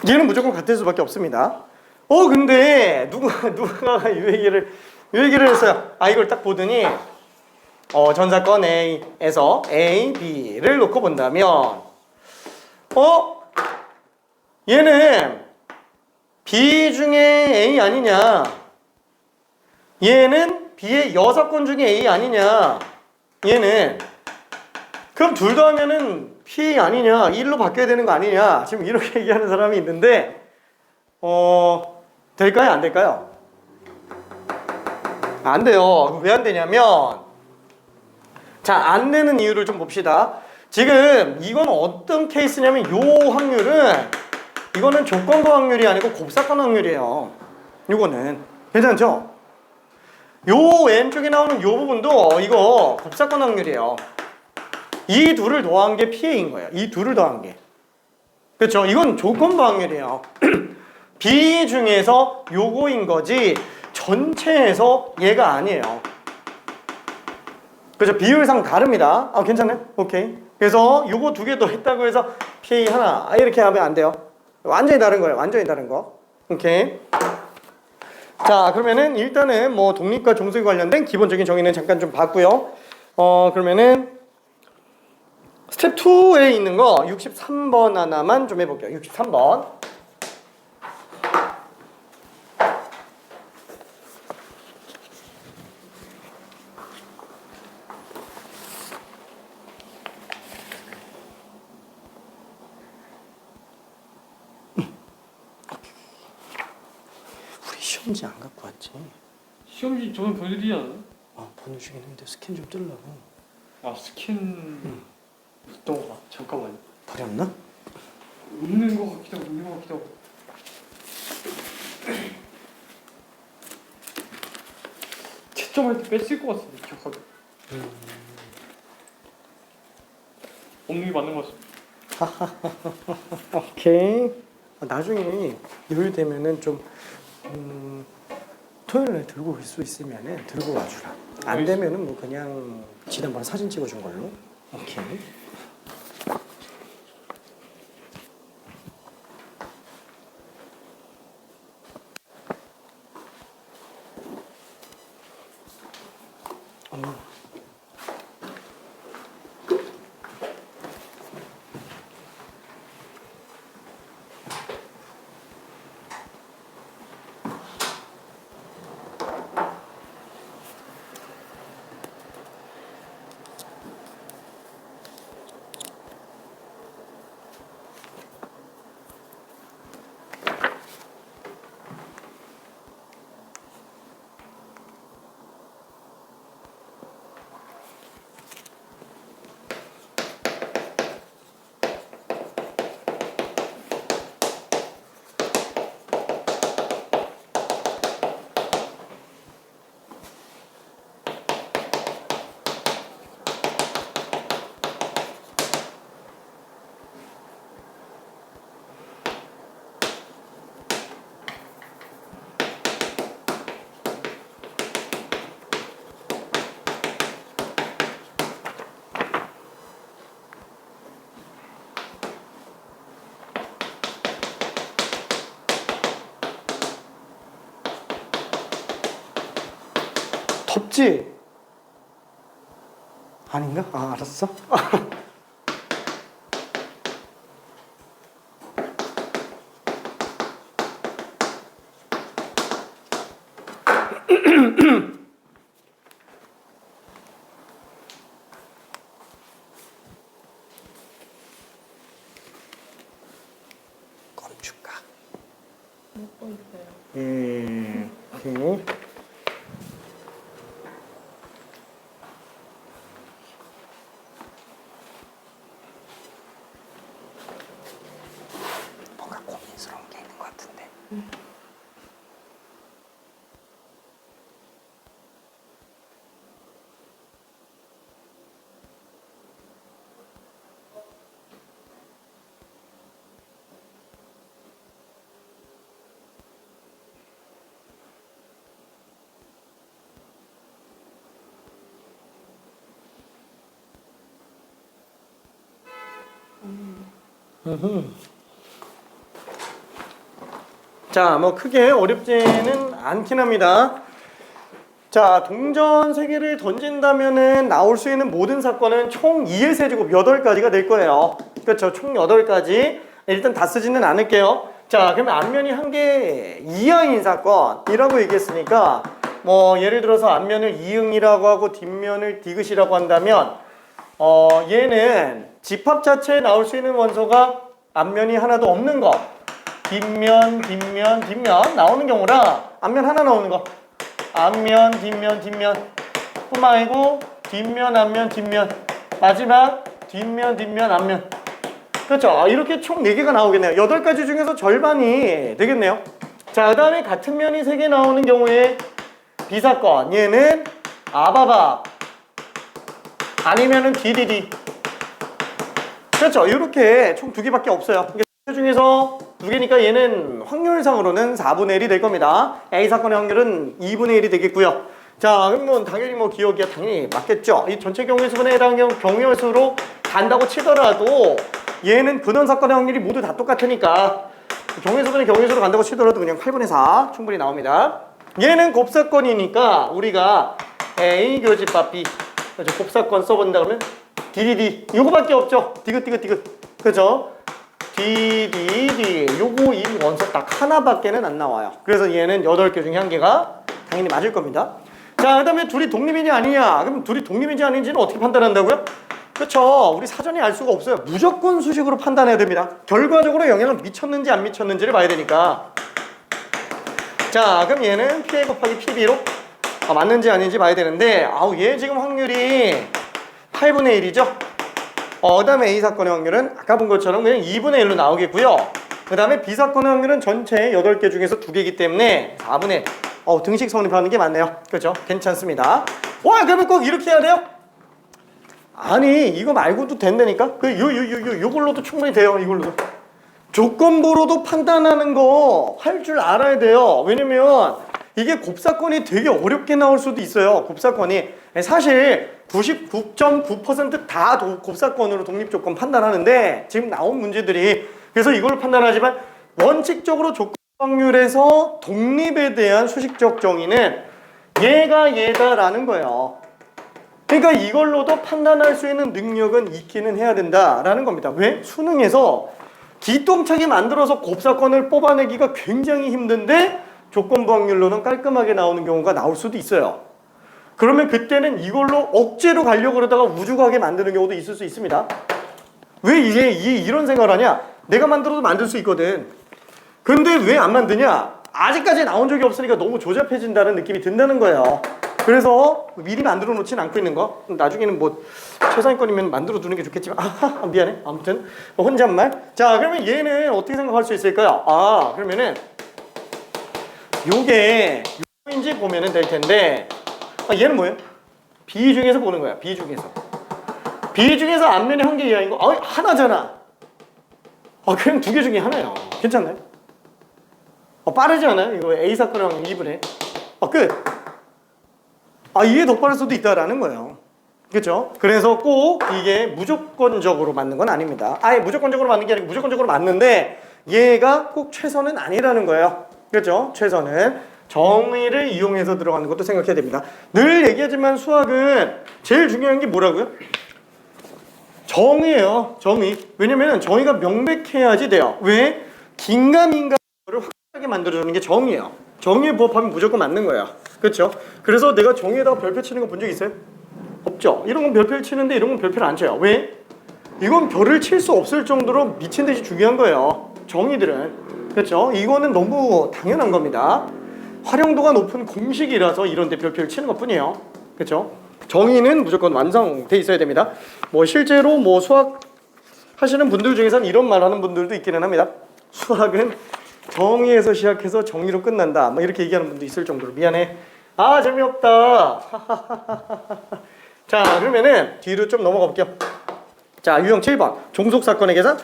얘는 무조건 같을 수밖에 없습니다. 근데 누가 이 얘기를 했어요. 이걸 딱 보더니 전사건 A에서 A, B를 놓고 본다면 얘는 B 중에 A 아니냐, 얘는 B의 6건 중에 A 아니냐, 얘는 그럼 둘 다 하면은 P 아니냐, 1로 바뀌어야 되는 거 아니냐, 지금 이렇게 얘기하는 사람이 있는데 될까요? 안 될까요? 안 돼요. 왜 안 되냐면, 자, 안 되는 이유를 좀 봅시다. 지금 이건 어떤 케이스냐면 요 확률은 이거는 조건부 확률이 아니고 곱사건 확률이에요. 이거는 괜찮죠? 요 왼쪽에 나오는 요 부분도 이거 곱사건 확률이에요. 이 둘을 더한 게 PA인 거예요. 이 둘을 더한 게. 그렇죠? 이건 조건부 확률이에요. B 중에서 요거인 거지 전체에서 얘가 아니에요. 그죠? 비율상 다릅니다. 아, 괜찮네? 오케이. 그래서 요거 두 개 더 했다고 해서 PA 하나 이렇게 하면 안 돼요. 완전히 다른 거예요. 완전히 다른 거. 오케이. 자, 그러면은 일단은 뭐 독립과 종속에 관련된 기본적인 정의는 잠깐 좀 봤고요. 그러면은 스텝 2에 있는 거 63번 하나만 좀 해볼게요. 63번. 우리 시험지 안 갖고 왔지? 시험지 저는 보내드리지 않아요? 보내주긴 했는데 스캔 좀 뜨려고. 아 스캔 있던 거 같아. 잠깐만요. 버렸나? 없는 거 같기도 하고 있는 거 같기도 하고. 채점할 때 뺐을 것 같은데 기억하기. 없는 게 맞는 것 같습니다. 오케이. 나중에 여유 되면은 좀 토요일에 들고 올 수 있으면은 들고 와주라. 안 되면은 뭐 그냥 지난번에 사진 찍어준 걸로. 오케이. 덥지? 아닌가? 알았어. 껌 줄까? 먹고 있어요. 오케이. 뭔가 고민스러운 게 있는 것 같은데. 자, 뭐 크게 어렵지는 않긴 합니다. 자, 동전 3개를 던진다면은 나올 수 있는 모든 사건은 총 2의 세제곱 8가지가 될 거예요. 그렇죠. 총 8가지. 일단 다 쓰지는 않을게요. 자, 그러면 앞면이 1개 이하인 사건이라고 얘기했으니까 뭐 예를 들어서 앞면을 이응이라고 하고 뒷면을 디귿이라고 한다면 얘는 집합 자체에 나올 수 있는 원소가 앞면이 하나도 없는 거, 뒷면 나오는 경우라 앞면 하나 나오는 거, 앞면 뿐만 아니고 뒷면 앞면 뒷면 마지막 뒷면 앞면. 그렇죠. 이렇게 총 4개가 나오겠네요. 8가지 중에서 절반이 되겠네요. 자, 그 다음에 같은 면이 3개 나오는 경우에 B사건 얘는 아바바 아니면은 DDD. 그렇죠. 이렇게 총 2개밖에 없어요. 그 중에서 2개니까 얘는 확률상으로는 4분의 1이 될 겁니다. A사건의 확률은 2분의 1이 되겠고요. 자, 그럼 뭐 당연히 뭐 기억이 당연히 맞겠죠. 이 전체 경우의 수분에 해당하는 경우의 수로 간다고 치더라도 얘는 근원사건의 확률이 모두 다 똑같으니까 경우의 수분에 경우의 수로 간다고 치더라도 그냥 8분의 4 충분히 나옵니다. 얘는 곱사건이니까 우리가 A 교집합 B 그렇죠. 곱사건 써본다 그러면 DDD 요거밖에 없죠. 디귿 그죠? DDD 요거 이 원소 딱 하나밖에는 안 나와요. 그래서 얘는 8개 중에 1개가 당연히 맞을 겁니다. 자, 그 다음에 둘이 독립이냐 아니냐. 그럼 둘이 독립인지 아닌지는 어떻게 판단한다고요? 그렇죠. 우리 사전에 알 수가 없어요. 무조건 수식으로 판단해야 됩니다. 결과적으로 영향을 미쳤는지 안 미쳤는지를 봐야 되니까. 자, 그럼 얘는 PA 곱하기 PB로 맞는지 아닌지 봐야 되는데 얘 지금 확률이 8분의 1이죠. 그 다음에 A사건의 확률은 아까 본 것처럼 그냥 2분의 1로 나오겠고요. 그 다음에 B사건의 확률은 전체 8개 중에서 2개이기 때문에 4분의 1. 등식 성립하는 게 맞네요. 그렇죠? 괜찮습니다. 와, 그러면 꼭 이렇게 해야 돼요? 아니, 이거 말고도 된다니까? 요걸로도 충분히 돼요. 이걸로도. 조건부로도 판단하는 거 할 줄 알아야 돼요. 왜냐면 이게 곱사건이 되게 어렵게 나올 수도 있어요. 곱사건이. 사실 99.9% 다 곱사건으로 독립조건 판단하는데 지금 나온 문제들이 그래서 이걸 판단하지만 원칙적으로 조건 확률에서 독립에 대한 수식적 정의는 얘가 얘다라는 거예요. 그러니까 이걸로도 판단할 수 있는 능력은 있기는 해야 된다라는 겁니다. 왜? 수능에서 기똥차게 만들어서 곱사건을 뽑아내기가 굉장히 힘든데 조건부 확률로는 깔끔하게 나오는 경우가 나올 수도 있어요. 그러면 그때는 이걸로 억지로 가려고 그러다가 우주가게 만드는 경우도 있을 수 있습니다. 왜 이런 생각을 하냐? 내가 만들어도 만들 수 있거든. 근데 왜 안 만드냐? 아직까지 나온 적이 없으니까 너무 조잡해진다는 느낌이 든다는 거예요. 그래서 미리 만들어 놓진 않고 있는 거. 나중에는 뭐 최상위권이면 만들어 두는 게 좋겠지만 미안해. 아무튼 혼잣말. 자, 그러면 얘는 어떻게 생각할 수 있을까요? 그러면은 요게 요인지 보면은 될 텐데 얘는 뭐예요? B 중에서 보는 거야. B 중에서 앞면에 1개 이하인 거 하나잖아. 그냥 2개 중에 하나야. 괜찮나요? 빠르지 않아요? 이거 A사건이랑 2분의 끝. 이게 더 빠를 수도 있다라는 거예요. 그렇죠? 그래서 꼭 이게 무조건적으로 맞는 건 아닙니다. 무조건적으로 맞는 게 아니고 무조건적으로 맞는데 얘가 꼭 최선은 아니라는 거예요. 그렇죠? 최선은 정의를 이용해서 들어가는 것도 생각해야 됩니다. 늘 얘기하지만 수학은 제일 중요한 게 뭐라고요? 정의예요. 정의. 왜냐면 정의가 명백해야지 돼요. 왜? 긴가민가를 확실하게 만들어주는 게 정의예요. 정의에 부합하면 무조건 맞는 거야. 그렇죠? 그래서 내가 정의에다가 별표 치는 거 본 적 있어요? 없죠? 이런 건 별표를 치는데 이런 건 별표를 안 쳐요. 왜? 이건 별을 칠 수 없을 정도로 미친 듯이 중요한 거예요. 정의들은. 그렇죠? 이거는 너무 당연한 겁니다. 활용도가 높은 공식이라서 이런 데 별표를 치는 것 뿐이에요. 그렇죠? 정의는 무조건 완성돼 있어야 됩니다. 실제로 수학 하시는 분들 중에서는 이런 말 하는 분들도 있기는 합니다. 수학은 정의에서 시작해서 정의로 끝난다. 이렇게 얘기하는 분도 있을 정도로. 미안해. 재미없다. 자, 그러면은 뒤로 좀 넘어가 볼게요. 자, 유형 7번. 종속사건의 계산.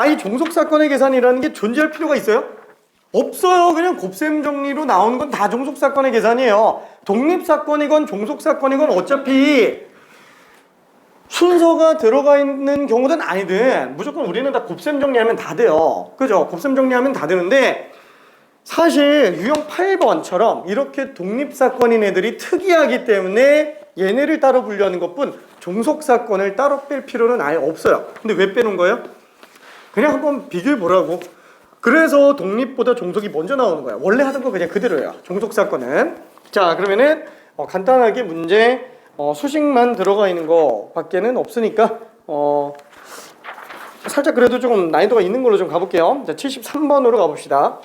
이 종속사건의 계산이라는 게 존재할 필요가 있어요? 없어요. 그냥 곱셈 정리로 나오는 건 다 종속사건의 계산이에요. 독립사건이건 종속사건이건 어차피 순서가 들어가 있는 경우든 아니든 무조건 우리는 다 곱셈 정리하면 다 돼요. 그죠? 곱셈 정리하면 다 되는데 사실 유형 8번처럼 이렇게 독립사건인 애들이 특이하기 때문에 얘네를 따로 분류하는 것뿐 종속사건을 따로 뺄 필요는 아예 없어요. 근데 왜 빼놓은 거예요? 그냥 한번 비교해 보라고. 그래서 독립보다 종속이 먼저 나오는 거야. 원래 하던 거 그냥 그대로예요. 종속사건은. 자, 그러면은 간단하게 문제 수식만 들어가 있는 거 밖에는 없으니까 살짝 그래도 조금 난이도가 있는 걸로 좀 가볼게요. 자, 73번으로 가봅시다.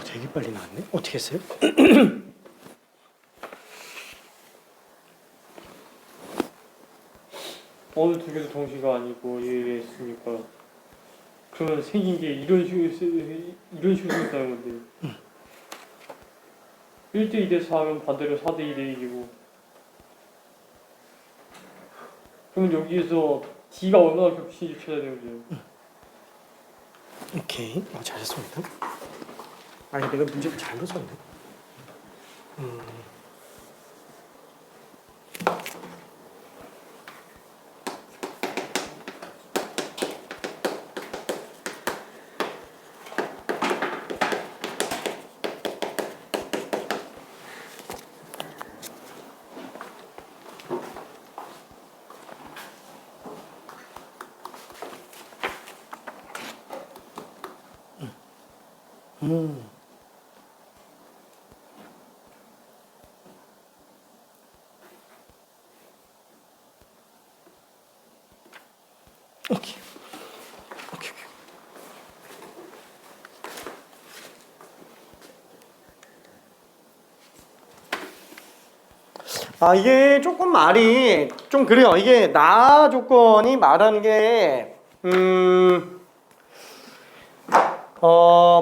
되게 빨리 나왔네. 어떻게 했어요? 어느 두 개도 동시가 아니고 이랬으니까 그러면 생긴 게 이런 식으로 생겼다는 건데 1대 2대 4 하면 반대로 4대 2대 1이고 그럼 여기에서 D가 얼마나 겹치는지 찾아야 되는 거죠. 오케이. 잘했습니다. 아니 내가 문제를 잘못 썼네. 오케이. 오케이. 이게 조금 말이 좀 그래요. 이게 나 조건이 말하는 게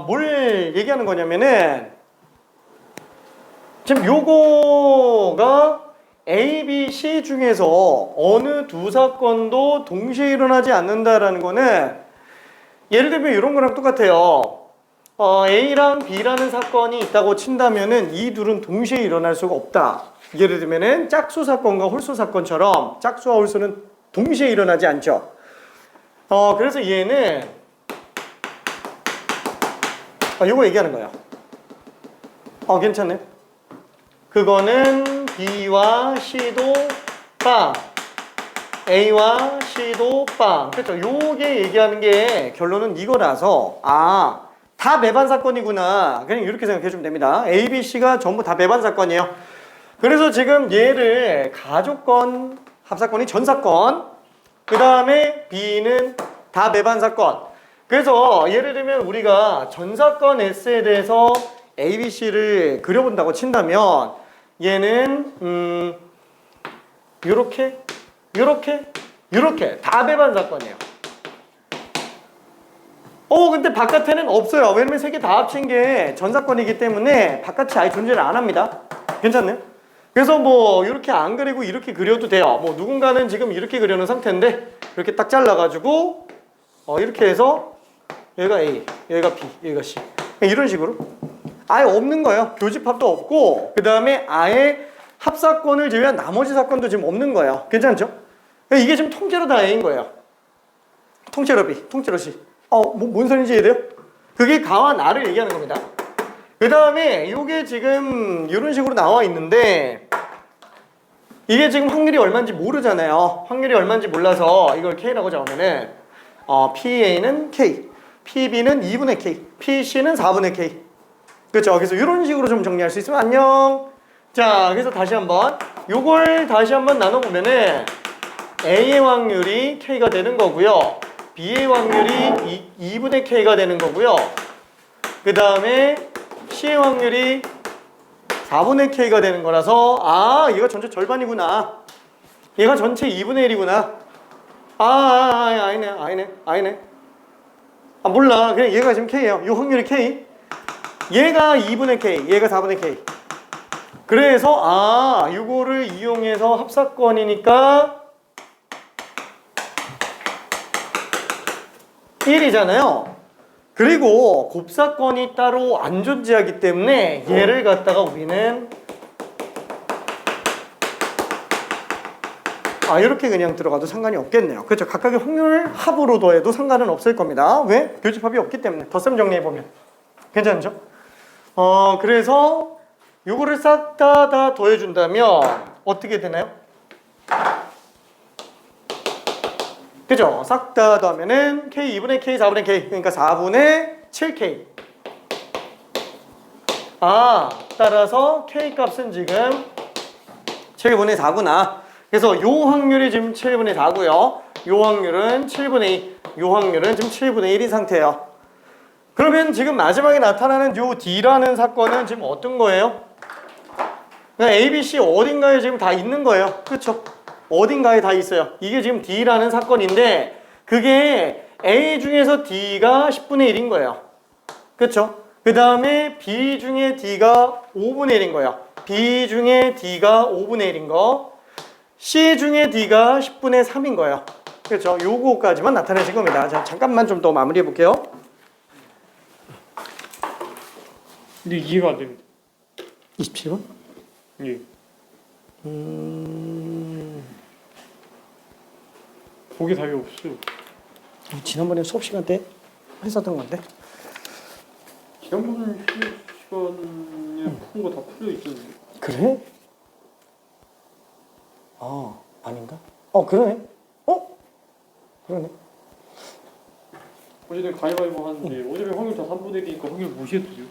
뭘 얘기하는 거냐면은 지금 요거가 A, B, C 중에서 어느 두 사건도 동시에 일어나지 않는다라는 거는 예를 들면 이런 거랑 똑같아요. A랑 B라는 사건이 있다고 친다면은 이 둘은 동시에 일어날 수가 없다. 예를 들면은 짝수 사건과 홀수 사건처럼 짝수와 홀수는 동시에 일어나지 않죠. 그래서 얘는 요거 얘기하는 거예요. 괜찮네. 그거는 B와 C도 빵, A와 C도 빵. 그렇죠. 요게 얘기하는 게 결론은 이거라서 다 매반 사건이구나. 그냥 이렇게 생각해 주면 됩니다. A, B, C가 전부 다 매반 사건이에요. 그래서 지금 얘를 가조건, 합사건이 전사건, 그 다음에 B는 다 매반 사건. 그래서 예를 들면 우리가 전사건 S에 대해서 A, B, C를 그려본다고 친다면 얘는 요렇게 다 배반 사건이에요. 근데 바깥에는 없어요. 왜냐면 세 개 다 합친 게 전사건이기 때문에 바깥이 아예 존재를 안 합니다. 괜찮나요? 그래서 뭐 이렇게 안 그리고 이렇게 그려도 돼요. 뭐 누군가는 지금 이렇게 그려놓은 상태인데 이렇게 딱 잘라가지고 이렇게 해서 얘가 A, 얘가 B, 얘가 C 이런 식으로 아예 없는 거예요. 교집합도 없고 그 다음에 아예 합사건을 제외한 나머지 사건도 지금 없는 거예요. 괜찮죠? 이게 지금 통째로 다 A인 거예요. 통째로 B, 통째로 C. 뭔 소리인지 이해돼요? 그게 가와 나를 얘기하는 겁니다. 그 다음에 이게 지금 이런 식으로 나와 있는데 이게 지금 확률이 얼마인지 모르잖아요. 확률이 얼마인지 몰라서 이걸 K라고 잡으면은 PA는 K, PB는 2분의 K, PC는 4분의 K. 그렇죠? 그래서 이런 식으로 좀 정리할 수 있으면 안녕. 자, 그래서 다시 한번 요걸 다시 한번 나눠보면은 A의 확률이 K가 되는 거고요. B의 확률이 2분의 K가 되는 거고요. 그 다음에 C의 확률이 4분의 K가 되는 거라서 얘가 전체 절반이구나. 얘가 전체 2분의 1이구나. 아니네. 몰라. 그냥 얘가 지금 K예요. 이 확률이 K. 얘가 2분의 K, 얘가 4분의 K. 그래서 이거를 이용해서 합사건이니까 1이잖아요. 그리고 곱사건이 따로 안 존재하기 때문에 얘를 갖다가 우리는 이렇게 그냥 들어가도 상관이 없겠네요. 그렇죠? 각각의 확률 합으로 더해도 상관은 없을 겁니다. 왜? 교집합이 없기 때문에. 덧셈 정리해보면 괜찮죠? 그래서 요거를 싹 다 더해준다면 어떻게 되나요? 그죠? 싹 다 더하면은 K 2분의 K 4분의 K 그러니까 4분의 7K. 따라서 K 값은 지금 7분의 4구나. 그래서 요 확률이 지금 7분의 4고요. 요 확률은 7분의 2. 요 확률은 지금 7분의 1인 상태예요. 그러면 지금 마지막에 나타나는 요 D라는 사건은 지금 어떤 거예요? 그냥 A, B, C 어딘가에 지금 다 있는 거예요. 그렇죠? 어딘가에 다 있어요. 이게 지금 D라는 사건인데 그게 A 중에서 D가 10분의 1인 거예요. 그렇죠? 그 다음에 B 중에 D가 5분의 1인 거예요. B 중에 D가 5분의 1인 거, C 중에 D가 10분의 3인 거예요. 그렇죠? 요거까지만 나타내신 겁니다. 자, 잠깐만 좀 더 마무리해 볼게요. 근데 이해가 안 됩니다. 27번? 예. 보기 답이 없어요. 지난번에 수업 시간 때 했었던 건데. 지난번 시간에 푼 거 다 풀려 있었는데. 그래? 아, 아닌가? 그러네. 그러네. 어제는 가위바위보 하는데 어차피 확률 다 3분의 1이니까 확률 무시해도 돼요.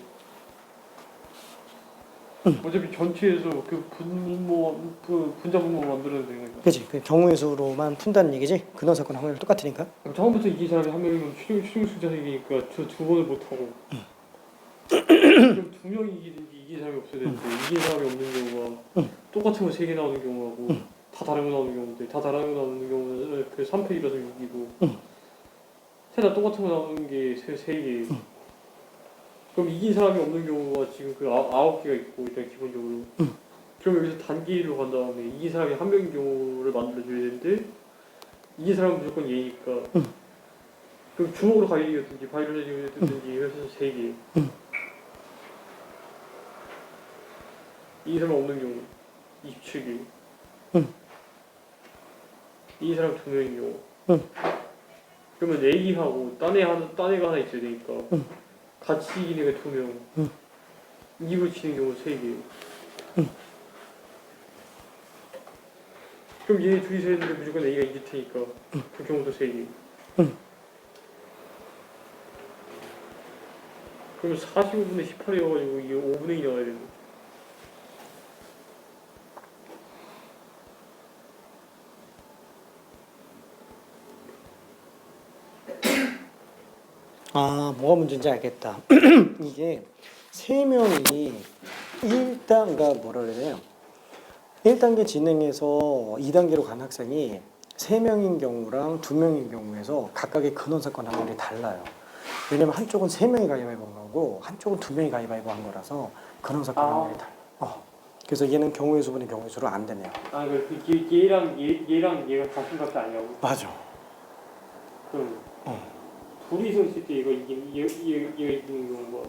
어차피 전체에서 그 분자 분모 만들어야 되는 거니까. 그치. 그 경우의 수로만 푼다는 얘기지. 근원 사건 확률 똑같으니까. 처음부터 이긴 사람이 한 명이면 추정 승자이기니까 저 두 번을 못 하고. 그럼 두 명이 이기든지 이긴 사람이 없어야 되는데 이긴 사람이 없는 경우가 똑같은 거 세 개 나오는 경우하고 다 다른 거 나오는 경우인데 다 다른 거 나오는 경우는 그 3패이라서 이기고 세 다 똑같은 거 나오는 게 세 개. 그럼 이긴 사람이 없는 경우가 지금 그 9개가 있고 일단 기본적으로. 그럼 여기서 단기로 간 다음에 이긴 사람이 한 명인 경우를 만들어줘야 되는데 이긴 사람은 무조건 얘니까. 그럼 주먹으로 가위든지 바위로 해주든지 해서 3개. 이긴 사람 없는 경우 27개. 이긴 사람 2명인 경우. 그러면 A하고 딴 애가 하나 있어야 되니까 같이 이긴 애가 2명. 2로 치는 경우 3개. 그럼 얘 둘이서 했는데 무조건 A가 이길 테니까 그 경우도 3개. 그러면 45분의 18이어가지고 이게 5분의 1이 나와야 되는. 아, 뭐가 문제인지 알겠다. 이게 세 명이 1단가 뭐라 그래야 돼요? 1단계 진행해서 2단계로 간 학생이 3명인 경우랑 2명인 경우에서 각각의 근원 사건 확률이 달라요. 왜냐면 한쪽은 3명이 가위바위보 한 거고 한쪽은 2명이 가위바위보 한 거라서 근원 사건 확률이 달라요. 그래서 얘는 경우의 수분이 경우의 수로 안 되네요. 아, 그 얘랑 얘가 같은 값이 아니라고? 맞아. 그럼 둘이서 있을 때 얘가 이기는 경우가.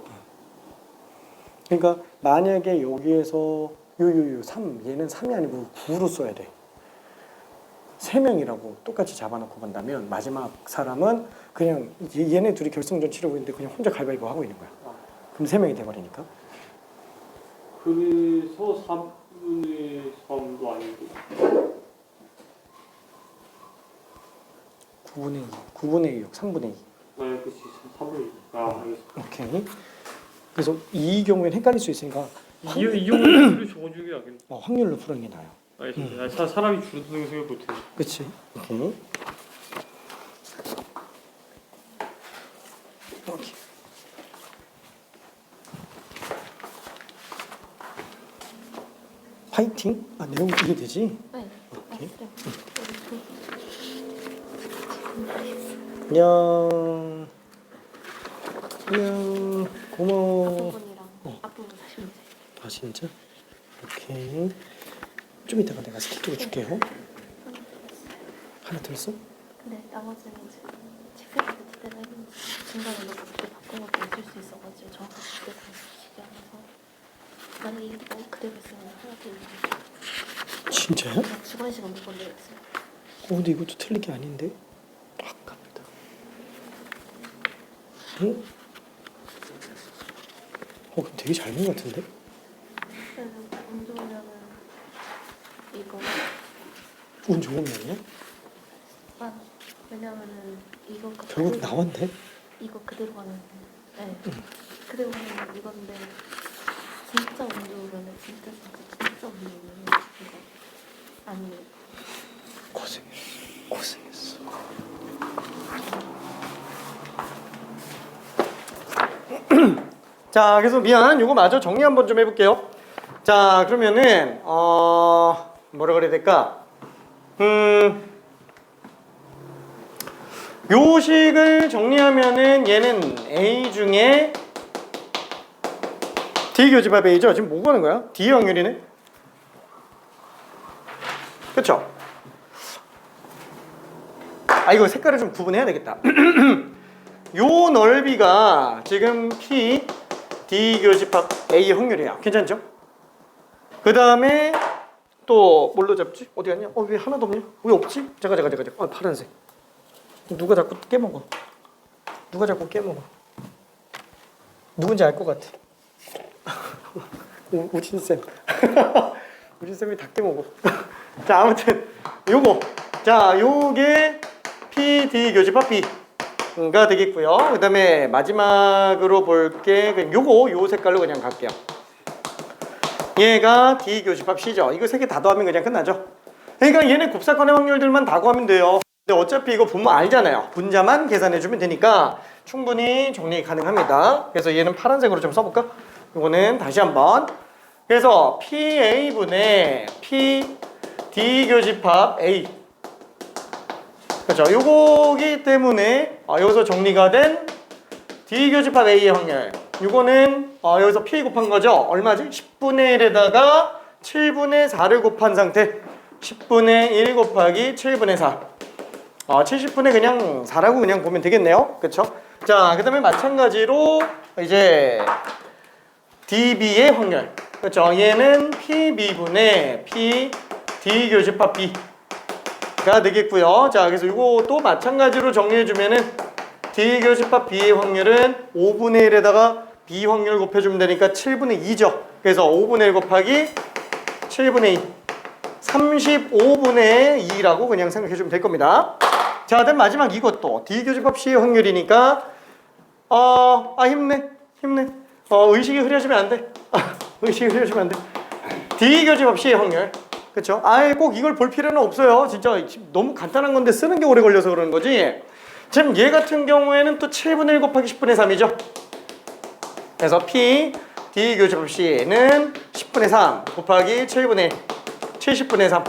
그러니까 만약에 여기에서 3 얘는 3이 아니고 9로 써야 돼. 3명이라고 똑같이 잡아놓고 본다면 마지막 사람은 그냥 얘네 둘이 결승전 치르고 있는데 그냥 혼자 가위바위보 하고 있는 거야. 그럼 3명이 돼버리니까. 그래서 3분의 3도 아니고 9분의 2, 9분의 6, 3분의 2. 아, 그치 3분의 2. 아, 알겠어. 오케이. 그래서 이 경우에는 헷갈릴 수 있으니까 이 경우는 적어주는 게 낫겠네. 확률로 푸는 게 나아요. 알겠습니다. 사람이 줄어드는 거 생각 못해. 그치? 오케이. 오케이. 화이팅? 내용 이해되지? 네. 오케이. 네. 안녕. 고마워. 앞부분이랑 앞부분 사시면 돼요. 아 진짜? 오케이. 좀 이따가 내가 스티커 줄게요. 하나 더 있어? 근데 나머지는 지금 체크해서 그때는 했는데 중간에 뭐 그때 바꾼 것도 있을 수 있어가지고 정확하게 그때 다시지 않아서 만약에 이거 그대로 있으면 하나 더 있는 진짜요? 주관 시간 못 건드렸어요. 근데 이것도 틀린 게 아닌데? 아깝다. 응? 그럼 되게 잘 본 것 같은데? 그래서 운 좋으면은 이거 운 좋은 면이야? 왜냐면은 이거 결국 나왔네? 이거 그대로 가면 그대로 가면 이건데 진짜 운 좋으면은 진짜 운 좋으면은 이거 아니에요. 고생했어. 자, 그래서 미안, 요거 마저 정리 한번 좀 해볼게요. 자, 그러면은 뭐라 그래야 될까? 요 식을 정리하면은 얘는 A 중에 D 교집합 A죠. 지금 뭐 구하는 거야? D 확률이네. 그쵸? 아, 이거 색깔을 좀 구분해야 되겠다. 요 넓이가 지금 P D 교집합 A 확률이에요. 괜찮죠? 그 다음에 또 뭘로 잡지? 어디 갔냐? 왜 하나도 없냐? 왜 없지? 잠깐. 파란색. 누가 자꾸 깨먹어? 누가 자꾸 깨먹어? 누군지 알 것 같아. 우진쌤. 우진쌤이 다 깨먹어. 자, 아무튼 요거. 자, 요게 PD 교집합 B가 되겠고요. 그 다음에 마지막으로 볼게 요 색깔로 그냥 갈게요. 얘가 D 교집합 C죠. 이거 세 개 다 더하면 그냥 끝나죠. 그러니까 얘네 곱사건의 확률들만 다 구하면 돼요. 근데 어차피 이거 분모 알잖아요. 분자만 계산해주면 되니까 충분히 정리 가능합니다. 그래서 얘는 파란색으로 좀 써볼까? 이거는 다시 한번. 그래서 PA분의 PD 교집합 A. 그렇죠. 요거기 때문에 여기서 정리가 된 D 교집합 A의 확률. 요거는 여기서 P 곱한 거죠. 얼마지? 10분의 1에다가 7분의 4를 곱한 상태. 10분의 1 곱하기 7분의 4. 70분의 그냥 4라고 그냥 보면 되겠네요. 그쵸? 자, 그 다음에 마찬가지로 이제 DB의 확률. 그쵸? 얘는 PB분의 PD 교집합 B가 되겠고요. 자, 그래서 이것도 마찬가지로 정리해주면은 D 교집합 B의 확률은 5분의 1에다가 B 확률 곱해주면 되니까 7분의 2죠. 그래서 5분의 1 곱하기 7분의 2. 35분의 2라고 그냥 생각해주면 될 겁니다. 자, 그다음 마지막 이것도 D 교집합 C의 확률이니까 힘내. 의식이 흐려지면 안 돼. 의식이 흐려지면 안 돼. D 교집합 C의 확률. 그쵸? 아예 꼭 이걸 볼 필요는 없어요. 진짜 너무 간단한 건데 쓰는 게 오래 걸려서 그러는 거지. 지금 얘 같은 경우에는 또 7분의 1 곱하기 10분의 3이죠. 그래서 P D 교집합 C는 10분의 3 곱하기 7분의 1 70분의 3.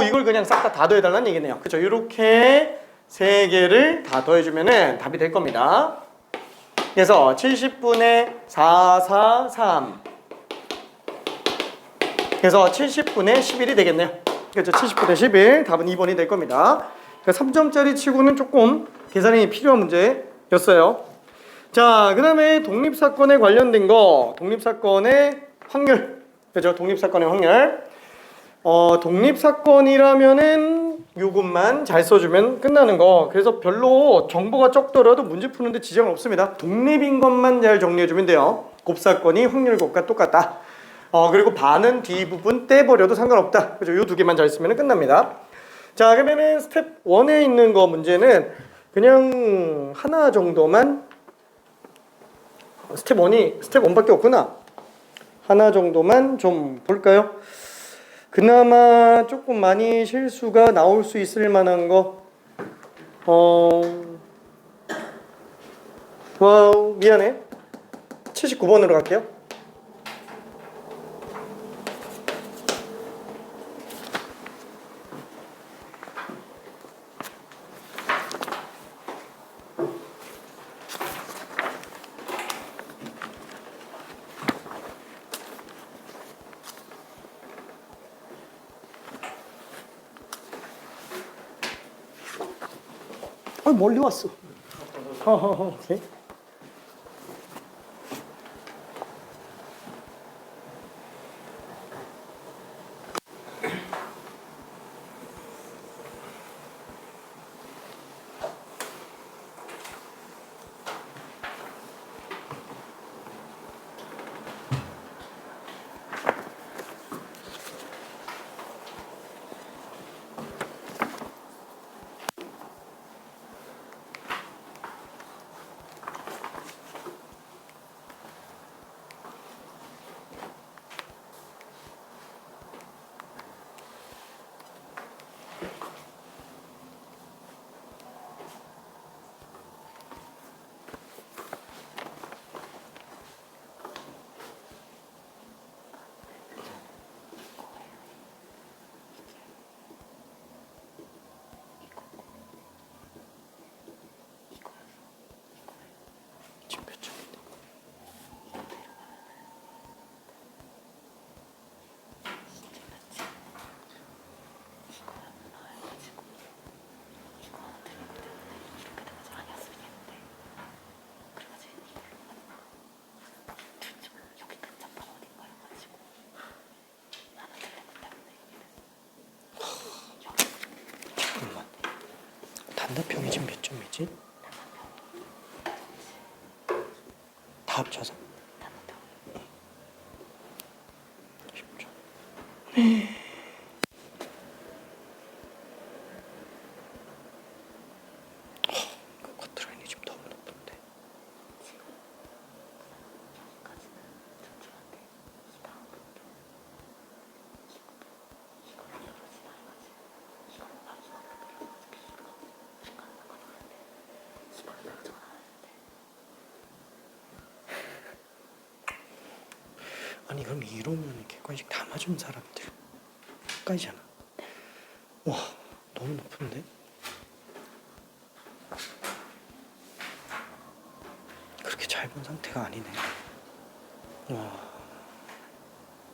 이걸 그냥 싹 다 더해달라는 얘기네요. 그쵸? 이렇게 세 개를 다 더해주면은 답이 될 겁니다. 그래서 70분의 4, 4, 3. 그래서 70분의 11이 되겠네요. 그렇죠? 70분의 11. 답은 2번이 될 겁니다. 3점짜리 치고는 조금 계산이 필요한 문제였어요. 자, 그 다음에 독립사건에 관련된 거. 독립사건의 확률. 그죠? 독립사건의 확률. 독립사건이라면은 요것만 잘 써주면 끝나는 거. 그래서 별로 정보가 적더라도 문제 푸는데 지장은 없습니다. 독립인 것만 잘 정리해주면 돼요. 곱사건이 확률곱과 똑같다. 그리고 반은 뒷부분 떼버려도 상관없다. 그죠? 요 두 개만 잘 쓰면 끝납니다. 자, 그러면은 스텝 1에 있는 거 문제는 그냥 하나 정도만, 스텝 1밖에 없구나. 하나 정도만 좀 볼까요? 그나마 조금 많이 실수가 나올 수 있을 만한 거. 와우, 미안해. 79번으로 갈게요. 멀리 왔어. 오케이. 단답형이 지금 몇 점이지? 다 합쳐서? 10점. 커트라인이 지금 너무 높은데. 아니 그럼 이러면 객관식 다 맞은 사람들까지잖아. 와 너무 높은데? 그렇게 잘 본 상태가 아니네. 와.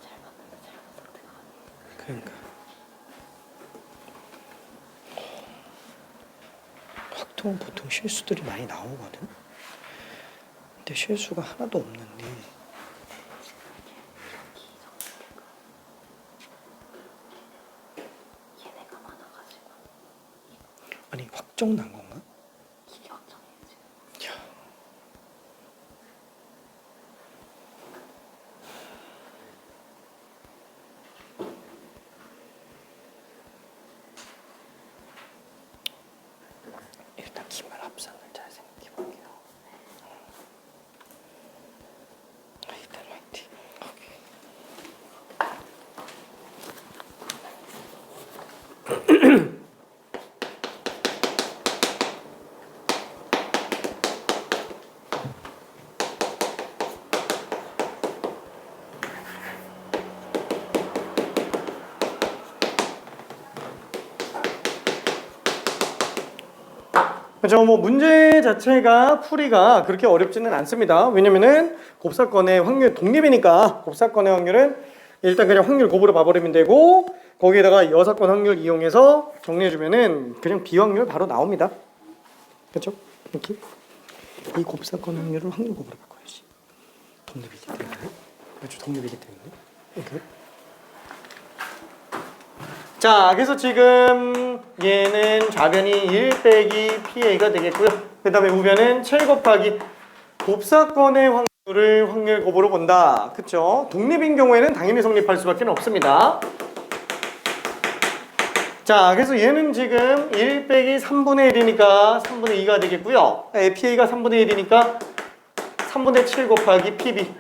잘 봤는데 잘 본 상태가 아니에요. 그러니까. 확통은 보통 실수들이 많이 나오거든. 근데 실수가 하나도 없는데. 얘네가 많아가지고 아니 확정 난 건가? 이게 확정이에요 지금. 야. 일단 기말 합산을 잘 생각해 볼게요. 일단 화이팅. 오케이. 그렇죠. 뭐 문제 자체가 풀이가 그렇게 어렵지는 않습니다. 왜냐면은 곱사건의 확률 독립이니까 곱사건의 확률은 일단 그냥 확률 곱으로 봐버리면 되고 거기에다가 여사건 확률 이용해서 정리해주면은 그냥 비확률 바로 나옵니다. 그렇죠? 이렇게 이 곱사건 확률을 확률 곱으로 바꿔야지. 독립이기 때문에. 그렇죠. 독립이기 때문에. 이렇게. 자, 그래서 지금 얘는 좌변이 1 빼기 PA가 되겠고요. 그 다음에 우변은 7 곱하기 곱사건의 확률을 확률 곱으로 본다. 그쵸? 독립인 경우에는 당연히 성립할 수밖에 없습니다. 자, 그래서 얘는 지금 1 빼기 3분의 1이니까 3분의 2가 되겠고요. PA가 3분의 1이니까 3분의 7 곱하기 PB.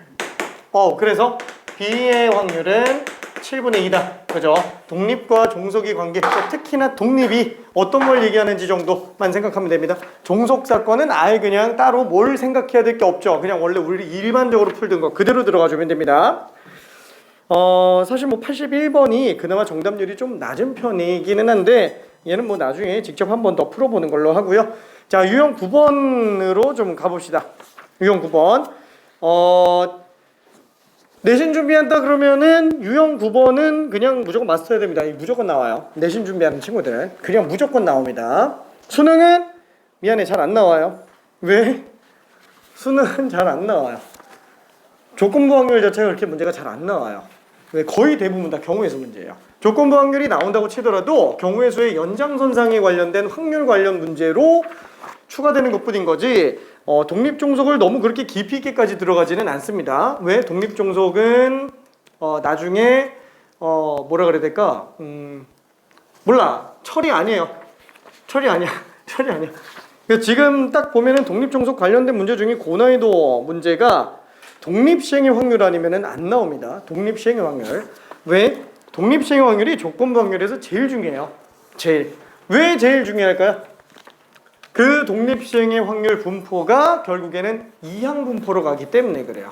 그래서 B의 확률은 7분의 2다. 그죠? 독립과 종속의 관계, 특히나 독립이 어떤 걸 얘기하는지 정도만 생각하면 됩니다. 종속 사건은 아예 그냥 따로 뭘 생각해야 될 게 없죠. 그냥 원래 우리 일반적으로 풀던 거 그대로 들어가 주면 됩니다. 사실 뭐 81번이 그나마 정답률이 좀 낮은 편이기는 한데 얘는 뭐 나중에 직접 한 번 더 풀어보는 걸로 하고요. 자, 유형 9번으로 좀 가봅시다. 유형 9번. 내신 준비한다 그러면은 유형 9번은 그냥 무조건 마스터해야 됩니다. 무조건 나와요. 내신 준비하는 친구들 그냥 무조건 나옵니다. 수능은 미안해 잘 안 나와요. 왜? 수능은 잘 안 나와요. 조건부 확률 자체가 그렇게 문제가 잘 안 나와요. 왜? 거의 대부분 다 경우의 수 문제예요. 조건부 확률이 나온다고 치더라도 경우의 수의 연장선상에 관련된 확률 관련 문제로 추가되는 것뿐인 거지 독립종속을 너무 그렇게 깊이 있게까지 들어가지는 않습니다. 왜? 독립종속은 나중에 뭐라 그래야 될까? 몰라. 철이 아니에요. 철이 아니야. 철이 아니야. 지금 딱 보면은 독립종속 관련된 문제 중에 고난이도 문제가 독립시행의 확률 아니면은 안 나옵니다. 독립시행의 확률. 왜? 독립시행의 확률이 조건부 확률에서 제일 중요해요. 제일. 왜 제일 중요할까요? 그 독립시행의 확률 분포가 결국에는 이항 분포로 가기 때문에 그래요.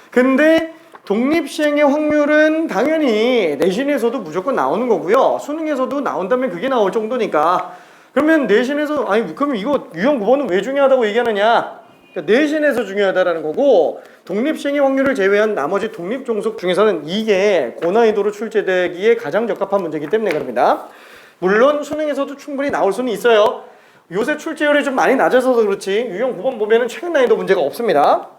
근데 독립시행의 확률은 당연히 내신에서도 무조건 나오는 거고요. 수능에서도 나온다면 그게 나올 정도니까. 그러면 내신에서 그러면 이거 유형 9번은 왜 중요하다고 얘기하느냐? 그러니까 내신에서 중요하다라는 거고 독립시행의 확률을 제외한 나머지 독립종속 중에서는 이게 고난이도로 출제되기에 가장 적합한 문제이기 때문에 그럽니다. 물론 수능에서도 충분히 나올 수는 있어요. 요새 출제율이 좀 많이 낮아서 그렇지 유형 9번 보면은 최근 난이도 문제가 없습니다.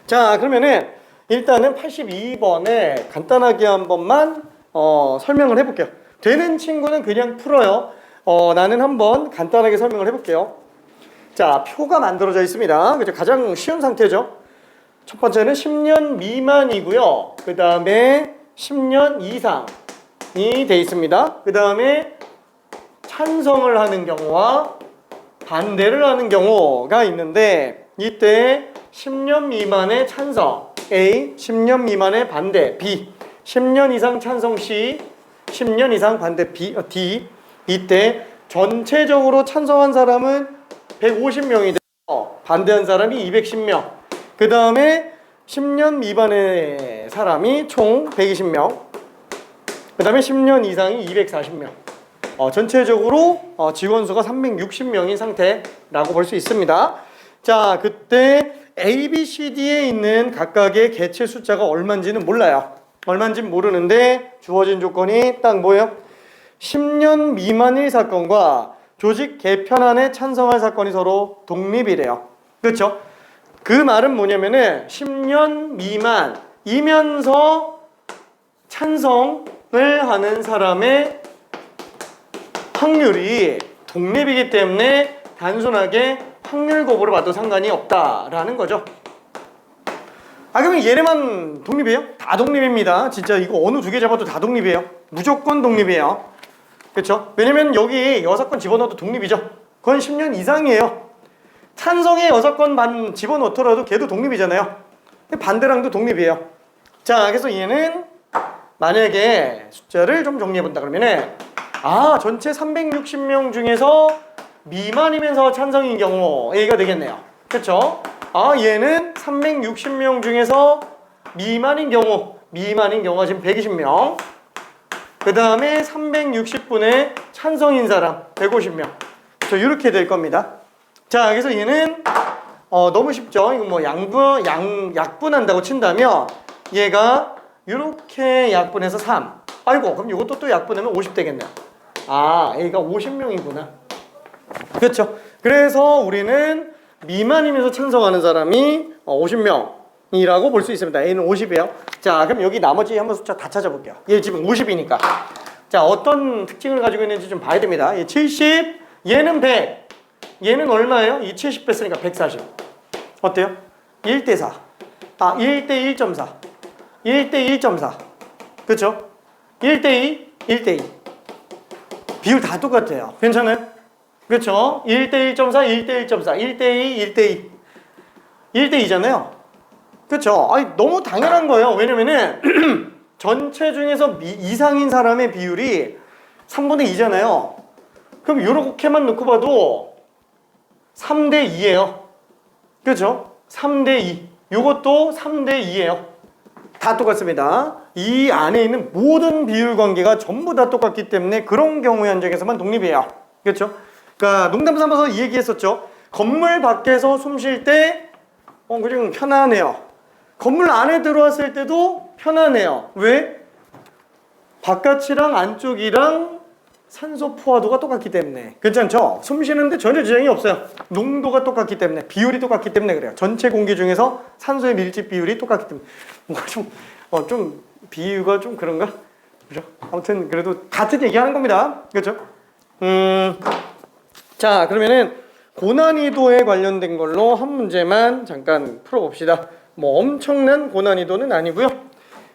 자, 그러면은 일단은 82번에 간단하게 한 번만 설명을 해볼게요. 되는 친구는 그냥 풀어요. 나는 한번 간단하게 설명을 해볼게요. 자, 표가 만들어져 있습니다. 그죠? 가장 쉬운 상태죠. 첫 번째는 10년 미만이고요. 그 다음에 10년 이상이 돼 있습니다. 그 다음에 찬성을 하는 경우와 반대를 하는 경우가 있는데, 이때 10년 미만의 찬성 A, 10년 미만의 반대 B, 10년 이상 찬성 C, 10년 이상 반대 B, D. 이때 전체적으로 찬성한 사람은 150명이 되고 반대한 사람이 210명. 그 다음에 10년 미만의 사람이 총 120명. 그 다음에 10년 이상이 240명. 전체적으로 직원 수가 360명인 상태라고 볼 수 있습니다. 자, 그때 A, B, C, D에 있는 각각의 개체 숫자가 얼마인지는 몰라요. 얼마인지는 모르는데 주어진 조건이 딱 뭐예요? 10년 미만의 사건과 조직 개편안에 찬성할 사건이 서로 독립이래요. 그렇죠? 그 말은 뭐냐면은 10년 미만이면서 찬성을 하는 사람의 확률이 독립이기 때문에 단순하게 확률 거부를 봐도 상관이 없다라는 거죠. 그러면 얘네만 독립이에요? 다 독립입니다. 진짜 이거 어느 두 개 잡아도 다 독립이에요. 무조건 독립이에요. 그렇죠? 왜냐면 여기 6건 집어넣어도 독립이죠. 그건 10년 이상이에요. 찬성에 6건 반 집어넣더라도 걔도 독립이잖아요. 반대랑도 독립이에요. 자, 그래서 얘는 만약에 숫자를 좀 정리해본다 그러면은 전체 360명 중에서 미만이면서 찬성인 경우 A가 되겠네요. 그렇죠? 얘는 360명 중에서 미만인 경우가 지금 120명. 그 다음에 360분의 찬성인 사람 150명. 이렇게 될 겁니다. 자, 그래서 얘는 너무 쉽죠? 이거 뭐 약분한다고 친다면 얘가 이렇게 약분해서 3. 아이고, 그럼 이것도 또 약분하면 50 되겠네요. A가 50명이구나. 그렇죠? 그래서 우리는 미만이면서 찬성하는 사람이 50명이라고 볼 수 있습니다. A는 50이에요. 자, 그럼 여기 나머지 한번 숫자 다 찾아볼게요. 얘 지금 50이니까. 자, 어떤 특징을 가지고 있는지 좀 봐야 됩니다. 얘 70, 얘는 100. 얘는 얼마예요? 이 70 뺐으니까 140. 어때요? 1대4. 1대1.4. 1대1.4. 그렇죠? 1대2, 1대2. 비율 다 똑같아요. 괜찮아요? 그렇죠? 1대1.4, 1대1.4, 1대2, 1대2. 1대2잖아요. 그렇죠? 너무 당연한 거예요. 왜냐면은 전체 중에서 이상인 사람의 비율이 3분의 2잖아요. 그럼 이렇게만 놓고 봐도 3대2예요. 그렇죠? 3대2. 이것도 3대2예요. 다 똑같습니다. 이 안에 있는 모든 비율 관계가 전부 다 똑같기 때문에 그런 경우의 한정에서만 독립이에요. 그렇죠? 그러니까 농담 삼아서 이 얘기했었죠. 건물 밖에서 숨 쉴 때 그냥 편안해요. 건물 안에 들어왔을 때도 편안해요. 왜? 바깥이랑 안쪽이랑 산소 포화도가 똑같기 때문에. 괜찮죠? 숨 쉬는데 전혀 지장이 없어요. 농도가 똑같기 때문에, 비율이 똑같기 때문에 그래요. 전체 공기 중에서 산소의 밀집 비율이 똑같기 때문에. 뭔가 좀 비유가 좀 그런가? 그죠? 아무튼 그래도 같은 얘기하는 겁니다. 그렇죠? 자, 그러면은 고난이도에 관련된 걸로 한 문제만 잠깐 풀어봅시다. 뭐 엄청난 고난이도는 아니고요.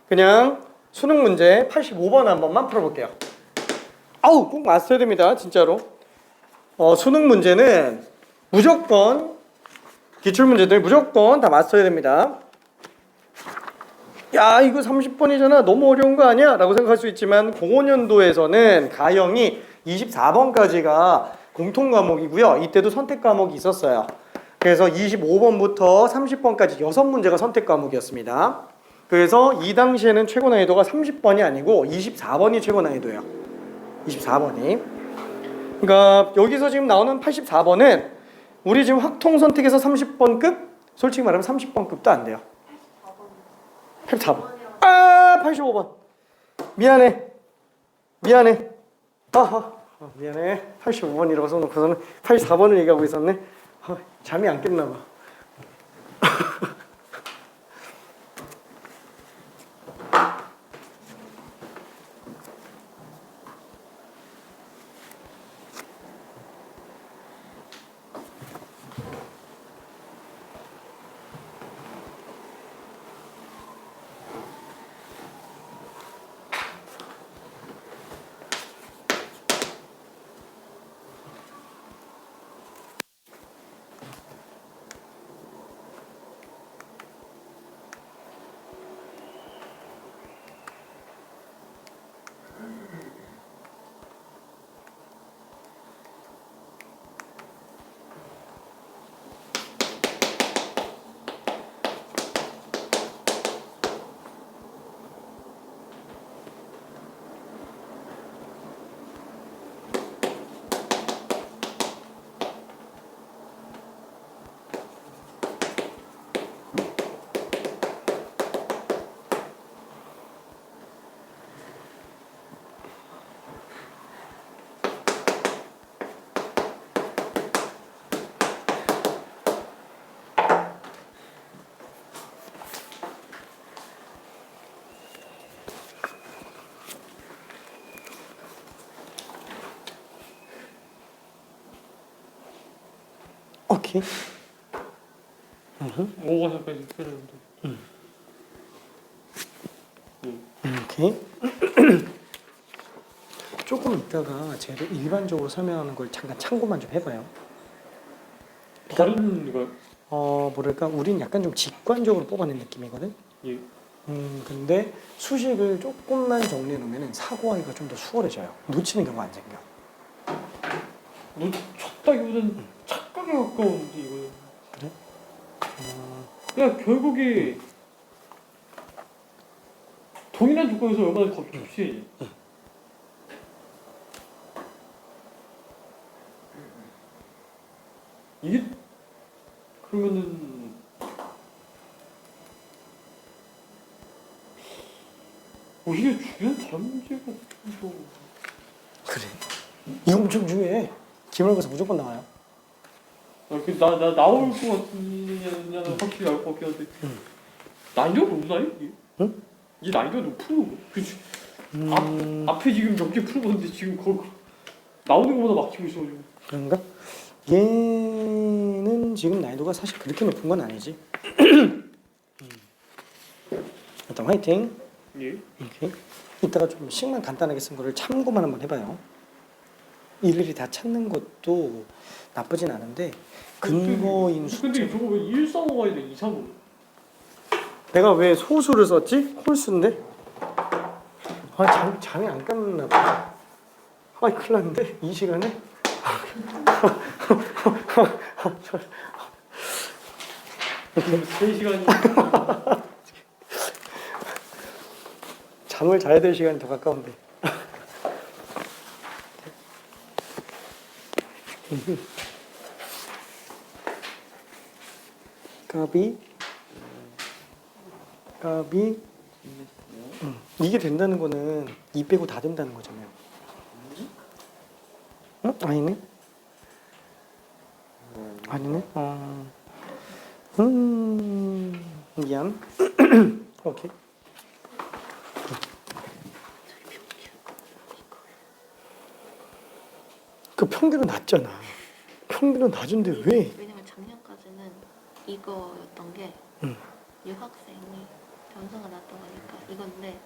그냥 수능 문제 85번 한 번만 풀어볼게요. 꼭 맞춰야 됩니다. 진짜로. 수능 문제는 무조건 기출문제들 무조건 다 맞춰야 됩니다. 야, 이거 30번이잖아. 너무 어려운 거 아니야? 라고 생각할 수 있지만 05년도에서는 가형이 24번까지가 공통 과목이고요. 이때도 선택 과목이 있었어요. 그래서 25번부터 30번까지 6문제가 선택 과목이었습니다. 그래서 이 당시에는 최고 난이도가 30번이 아니고 24번이 최고 난이도예요. 24번이. 그러니까 여기서 지금 나오는 84번은 우리 지금 확통 선택에서 30번급? 솔직히 말하면 30번급도 안 돼요. 84번. 85번. 미안해. 미안해. 미안해. 85번이라고 써놓고서는 84번을 얘기하고 있었네. 잠이 안 깼나 봐. 오케이. 5가 잠깐 있었는데. 오케이. 조금 이따가 제가 일반적으로 설명하는 걸 잠깐 참고만 좀 해봐요. 다른 거 뭐랄까, 우린 약간 좀 직관적으로 뽑아낸 느낌이거든. 예. 근데 수식을 조금만 정리해 놓으면 사고하기가 좀 더 수월해져요. 놓치는 경우가 안 생겨. 너 쳤다기보다는 착각에 가까운데 이거는. 그래? 야 결국에 동일한 조건에서 얼마나 겹치? 이게 그러면은 이게 주변 다른 문제가 좀 그래. 이거 엄청 중요해. 기말고사 무조건 나와요. 나 나올 것 같느냐는 확실히 알 것 같긴 한데 난이도가 높나 이게? 응? 이 난이도가 높은 거 그치? 앞에 지금 몇 개 풀어봤는데 지금 거기 나오는 것보다 막히고 있어가지고 그런가? 얘는 지금 난이도가 사실 그렇게 높은 건 아니지. 일단 화이팅. 예? 오케이. 이따가 좀 식만 간단하게 쓴 거를 참고만 한번 해봐요. 일일이 다 찾는 것도 나쁘진 않은데 근거인 숫자. 근데 저거 왜 135 가야 돼 235? 내가 왜 소수를 썼지? 홀수인데? 잠이 안 깼나 봐. 큰일 났는데? 이 시간에? 그럼 3시간이 잠을 자야 될 시간이 더 가까운데. 까비. 이게 된다는 거는 이 빼고 다 된다는 거잖아요. 응? 아니네? 아니네? 미안. 오케이. 그 평균은 낮잖아. 평균은 낮은데 왜? 왜냐면 작년까지는 이거였던 게 응. 유학생이 점수가 낮다 보니까 이건데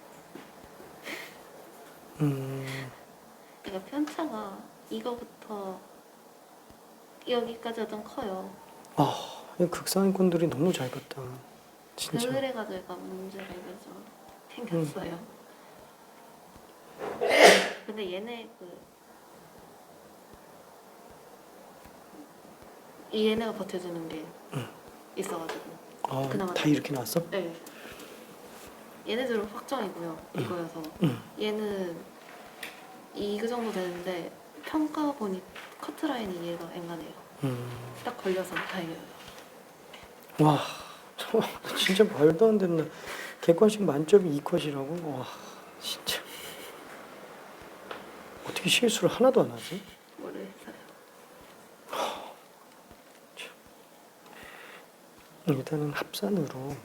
그러니까 편차가 이거부터 여기까지가 좀 커요. 이 극상위권들이 너무 잘 봤다. 진짜. 그래가지고 약간 문제가 이거 좀 생겼어요. 근데 얘네 얘네가 버텨주는 게 있어가지고 그나마 다 이렇게 나왔어? 네. 얘네들은 확정이고요. 이거여서 얘는 이그 정도 되는데 평가 보니 커트라인이 얘가 앵간해요. 딱 걸려서 다행이에요. 와, 진짜 말도 안 된다. 객관식 만점이 2컷이라고? 와, 진짜. 어떻게 실수를 하나도 안 하지? 모르겠어요. 일단은 합산으로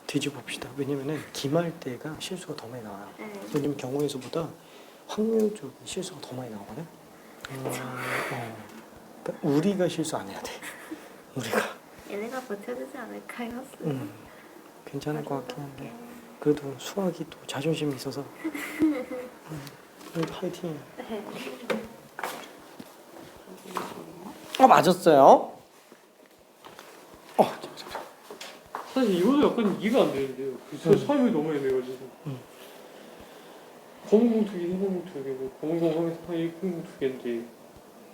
뒤집어봅시다. 왜냐면은 기말 때가 실수가 더 많이 나와요. 왜냐면 경우에서보다 확률 쪽이 실수가 더 많이 나오거든. 그러니까 우리가 실수 안 해야 돼. 우리가. 얘네가 버텨주지 않을까요? 괜찮을 것 같긴 한데 그래도 수학이 또 자존심이 있어서 그래도 파이팅이야. 맞았어요. 잠시만. 사실 이거도 약간 이해가 안 되는데요. 삶이 너무 애매해가지고 검은공 두 개, 흰공 두 개고 검은공 하면서 흰공 두 개인데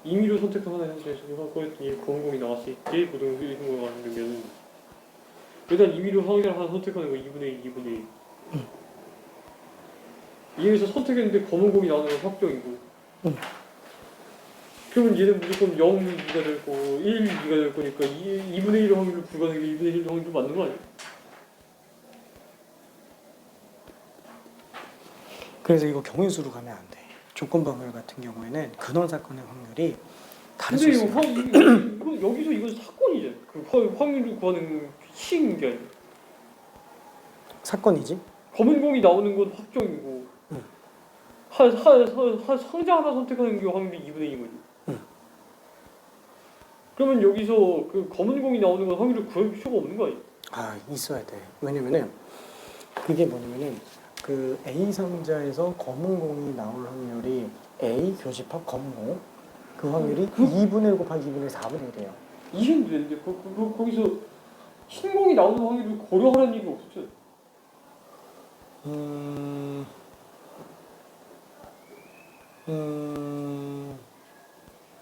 임의로 선택한 하나의 현실에서 하고 했더니 검은공이 나왔을 때 모든 흰공이 나왔는데 일단 임의로 상위를 하나 선택하는 거 2분의 1, 2분의 1 이에서 선택했는데 검은공이 나오는 건 확정이고 그러면 얘는 무조건 0, 2가 될 거고 1, 2가 될 거니까 2분의 1 확률로 불가능해 2분의 1 확률로 맞는 거 아니야? 그래서 이거 경우수로 가면 안 돼. 조건방열 같은 경우에는 근원 사건의 확률이 다를 수 근데 있어요. 이거 여기서 이건 사건이잖아. 그 확률을 구하는 시인 게 아니야. 사건이지. 검은공이 나오는 건 확정이고 상자 하나 선택하는 게 확률이 2분의 2인 거지. 그러면 여기서 그 검은 공이 나오는 건 확률을 구할 필요가 없는 거 아니에요? 아, 있어야 돼. 왜냐면은 그게 뭐냐면은 그 A 상자에서 검은 공이 나올 확률이 A 교집합 검은 공, 그 확률이 2분의 1 곱하기 2분의 4분의 1이에요. 이해는 되는데 거기서 흰 공이 나오는 확률을 고려하라는 얘기가 없었죠.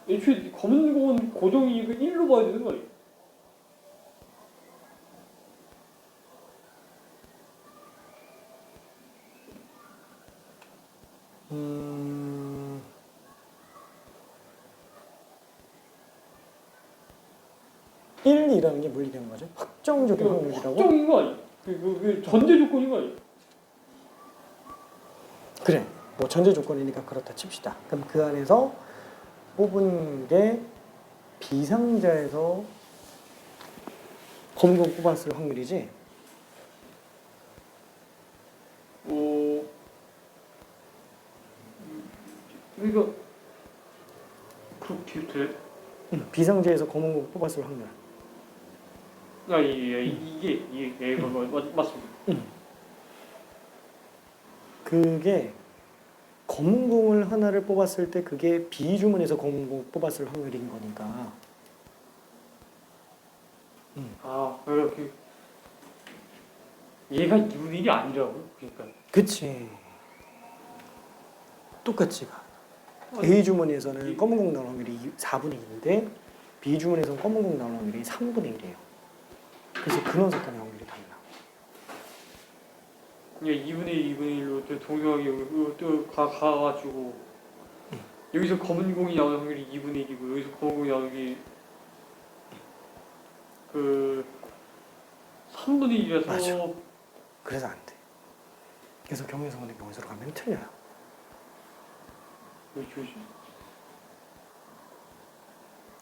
애초에 검은 공은 고정이 그 1로 봐야 되는 거 아니에요? 음... 1이라는 게 뭘 얘기하는 거죠? 확정적인 확률이라고? 확정인 거 아니에요? 그 전제 조건인 거 아니에요? 그래, 뭐 전제 조건이니까 그렇다 칩시다. 그럼 그 안에서 뽑은 게 B상자에서 검은 공 뽑았을 확률이지? 그러니까 그렇게 돼? B상자에서 검은 공 뽑았을 확률. 이게 맞습니다. 그게 검은 공을 하나를 뽑았을 때 그게 B주문에서 검은 공 뽑았을 확률인 거니까. 그러니까 얘가 2분의 1이 아니라고? 그러니까 그치. 똑같이 가. A 주머니에서는 검은 공 나올 확률이 4분의 2인데 B 주머니에서는 검은 공 나올 확률이 3분의 1이에요. 그래서 근원 사건의 확률이 달라. 그러니까 2분의 1로 또 동일하게 또 가가지고 여기서 검은 공이 나오는 확률이 2분의 1이고 여기서 검은 공이 나오는 게 그 3분의 1이라서 맞아. 그래서 안 돼. 그래서 경우에서분의 경우에서로 가면 틀려요. 왜 좋지?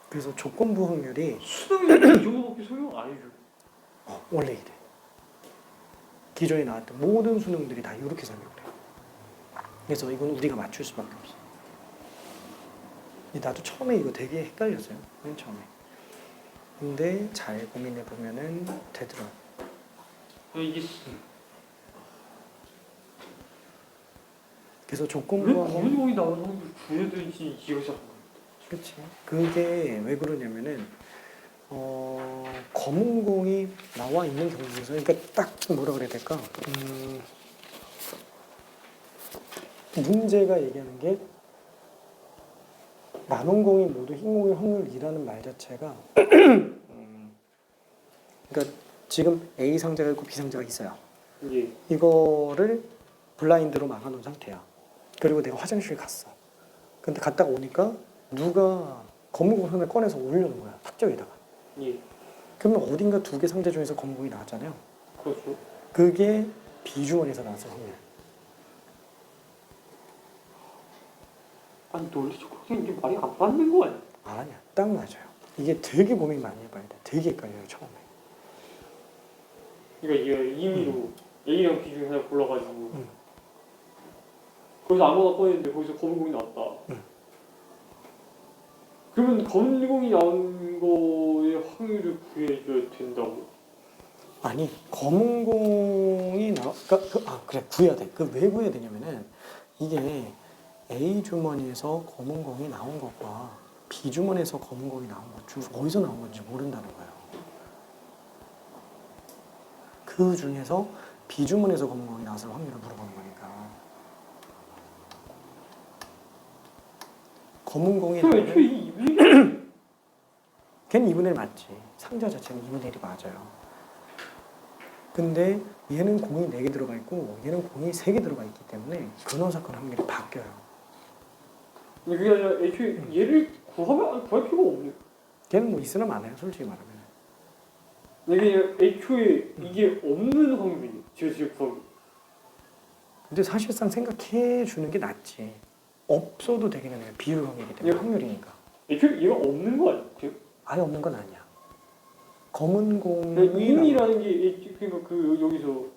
그래서 조건부 확률이 수능이 이 정도밖에 소용 안 해줘. 원래 이래. 기존에 나왔던 모든 수능들이 다 이렇게 설명을 해요. 그래서 이건 우리가 맞출 수밖에 없어. 나도 처음에 이거 되게 헷갈렸어요. 맨 처음에. 근데 잘 고민해 보면은 되더라고. 이게 그래서 왜 조건부 검은 확률. 공이 나오는 확률을 구해야 되는지 이해가 잘 안 가. 그렇지. 그게 왜 그러냐면은 검은 공이 나와 있는 경우에서 그러니까 딱 뭐라 그래야 될까? 문제가 얘기하는 게 남은 공이 모두 흰 공의 확률이라는 말 자체가 그러니까 지금 A 상자가 있고 B 상자가 있어요. 예. 이거를 블라인드로 막아놓은 상태야. 그리고 내가 화장실 갔어. 근데 갔다가 오니까 누가 검은 공 하나 꺼내서 올려놓은 거야. 탁자에다가. 예. 그러면 어딘가 두 개 상자 중에서 검은 공이 나왔잖아요. 그렇죠. 그게 비주머니에서 나왔을 확률. 아니 논리적으로 이게 말이 안 맞는 거 아니야? 아니야. 딱 맞아요. 이게 되게 고민 많이 해봐야 돼. 되게 헷갈려요. 처음에. 그러니까 얘가 임의로 A랑 B 중에 하나 골라가지고 거기서 아무거나 꺼냈는데 거기서 검은 공이 나왔다. 그러면 검은 공이 나온 거의 확률을 구해줘야 된다고? 아니 검은 공이 그래 구해야 돼. 그 왜 구해야 되냐면은 이게 A 주머니에서 검은 공이 나온 것과 B 주머니에서 검은 공이 나온 것 중 어디서 나온 건지 모른다는 거예요. 그 중에서 B 주머니에서 검은 공이 나왔을 확률을 물어보는 거니까. 검은 공이 그럼 나오면 애초에 이 2분의 걔는 2분의 1 맞지. 상자 자체는 2분의 1이 맞아요. 근데 얘는 공이 4개 들어가 있고 얘는 공이 3개 들어가 있기 때문에 근원 사건 확률이 바뀌어요. 그게 아니라 애초에 얘를 구할 필요가 없네. 걔는 뭐 있으나 마나요, 솔직히 말하면. 이게 애초에 이게 없는 확률이에요. 제가 구하기. 근데 사실상 생각해 주는 게 낫지. 없어도 되기는 해요. 비율 관계이기 때문에 확률이니까. 애초에 얘가 없는 거 아니야? 아예 없는 건 아니야. 검은 공이 그러니까 임이라는 게 그러니까 그 여기서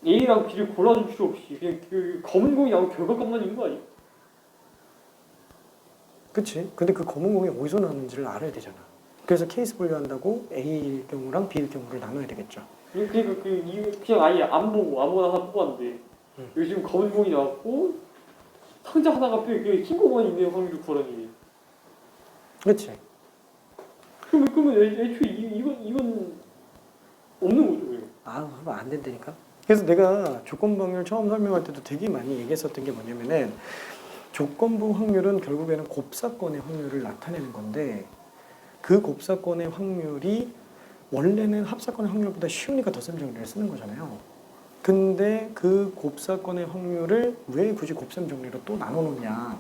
A랑 B를 골라줄 필요 없이 그냥 그 검은 공이 나온 결과값만 있는 거 아니야? 그치? 근데 그 검은 공이 어디서 나왔는지를 알아야 되잖아. 그래서 케이스 분류한다고 A일 경우랑 B일 경우를 나눠야 되겠죠. 그러니까 그냥 아예 안 보고 아무거나 하나 뽑았는데 여기 지금 검은 공이 나왔고 상자 하나가 흰 공만 있는 확률을 구하라는 얘기예요. 그렇지. 그러면 애초에 이건 없는 거죠. 이거. 아, 그러면 안 된다니까. 그래서 내가 조건부 확률 처음 설명할 때도 되게 많이 얘기했었던 게 뭐냐면은 조건부 확률은 결국에는 곱사건의 확률을 나타내는 건데 그 곱사건의 확률이 원래는 합사건의 확률보다 쉬우니까 덧셈 정리를 쓰는 거잖아요. 근데 그 곱사건의 확률을 왜 굳이 곱셈 정리로 또 나눠 놓냐?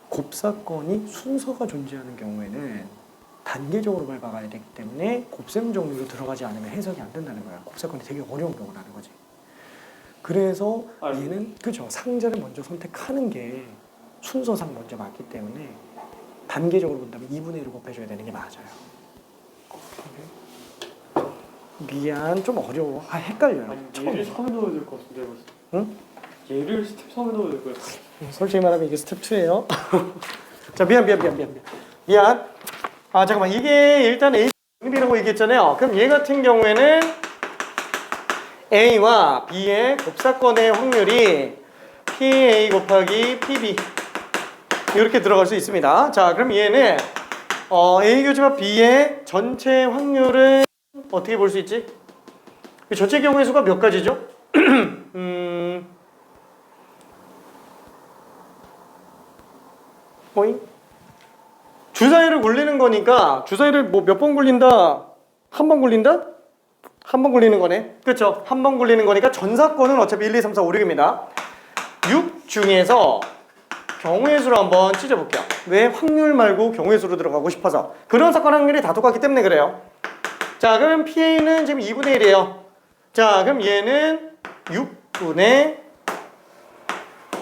곱사건이 순서가 존재하는 경우에는 단계적으로 밟아가야 되기 때문에 곱셈 정리로 들어가지 않으면 해석이 안 된다는 거야. 곱사건이 되게 어려운 경우라는 거지. 그래서 얘는 그죠, 상자를 먼저 선택하는 게 순서상 먼저 맞기 때문에 단계적으로 본다면 2분의 1을 곱해줘야 되는 게 맞아요. 미안, 좀 어려워. 아, 헷갈려요. 아니 처음. 얘를 3에 넣어야 될 것 같은데 벌써. 응? 얘를 스텝 3에 넣어야 될 것 같아. 솔직히 말하면 이게 스텝 2예요. 자, 미안. 아, 잠깐만. 이게 일단 A, B라고 얘기했잖아요. 그럼 얘 같은 경우에는 A와 B의 곱사건의 확률이 PA 곱하기 PB 이렇게 들어갈 수 있습니다. 자, 그럼 얘는 A 교집합 B의 전체 확률은 어떻게 볼 수 있지? 전체 경우의 수가 몇 가지죠? 어잉? 주사위를 굴리는 거니까 주사위를 뭐 몇 번 굴린다? 한 번 굴린다? 한 번 굴리는 거네. 그렇죠? 한 번 굴리는 거니까 전사건은 어차피 1, 2, 3, 4, 5, 6입니다. 6 중에서 경우의 수를 한번 찢어볼게요. 왜? 확률 말고 경우의 수로 들어가고 싶어서. 그런 사건 확률이 다 똑같기 때문에 그래요. 자, 그럼 PA는 지금 2분의 1이에요. 자, 그럼 얘는 6분의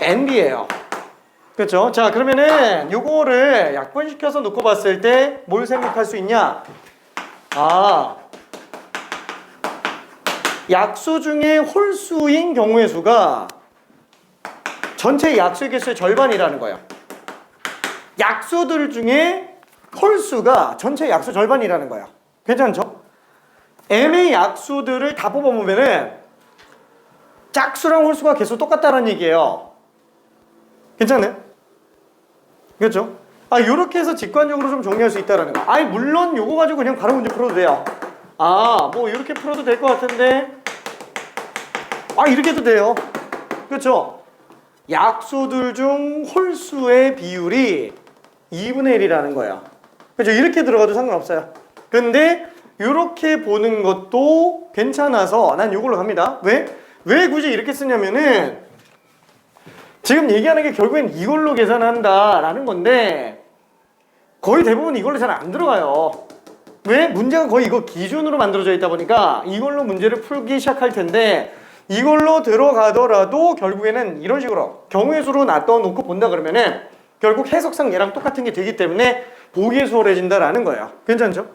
NB예요. 그렇죠? 자, 그러면은 요거를 약분시켜서 놓고 봤을 때 뭘 생각할 수 있냐? 아, 약수 중에 홀수인 경우의 수가 전체 약수의 개수의 절반이라는 거예요. 약수들 중에 홀수가 전체 약수 절반이라는 거예요. 괜찮죠? M의 약수들을 다 뽑아보면은 짝수랑 홀수가 개수 똑같다는 얘기예요. 괜찮네? 그렇죠? 아, 요렇게 해서 직관적으로 좀 정리할 수 있다라는 거. 아니, 물론 요거 가지고 그냥 바로 문제 풀어도 돼요. 아, 뭐 이렇게 풀어도 될 것 같은데, 아, 이렇게 해도 돼요. 그렇죠? 약수들 중 홀수의 비율이 2분의 1이라는 거예요. 그렇죠? 이렇게 들어가도 상관없어요. 근데 이렇게 보는 것도 괜찮아서 난 이걸로 갑니다. 왜 굳이 이렇게 쓰냐면은 지금 얘기하는 게 결국엔 이걸로 계산한다라는 건데 거의 대부분 이걸로 잘 안 들어가요. 왜? 문제가 거의 이거 기준으로 만들어져 있다 보니까 이걸로 문제를 풀기 시작할 텐데 이걸로 들어가더라도 결국에는 이런 식으로 경우의 수로 놔둬놓고 본다 그러면은 결국 해석상 얘랑 똑같은 게 되기 때문에 보기 수월해진다라는 거예요. 괜찮죠?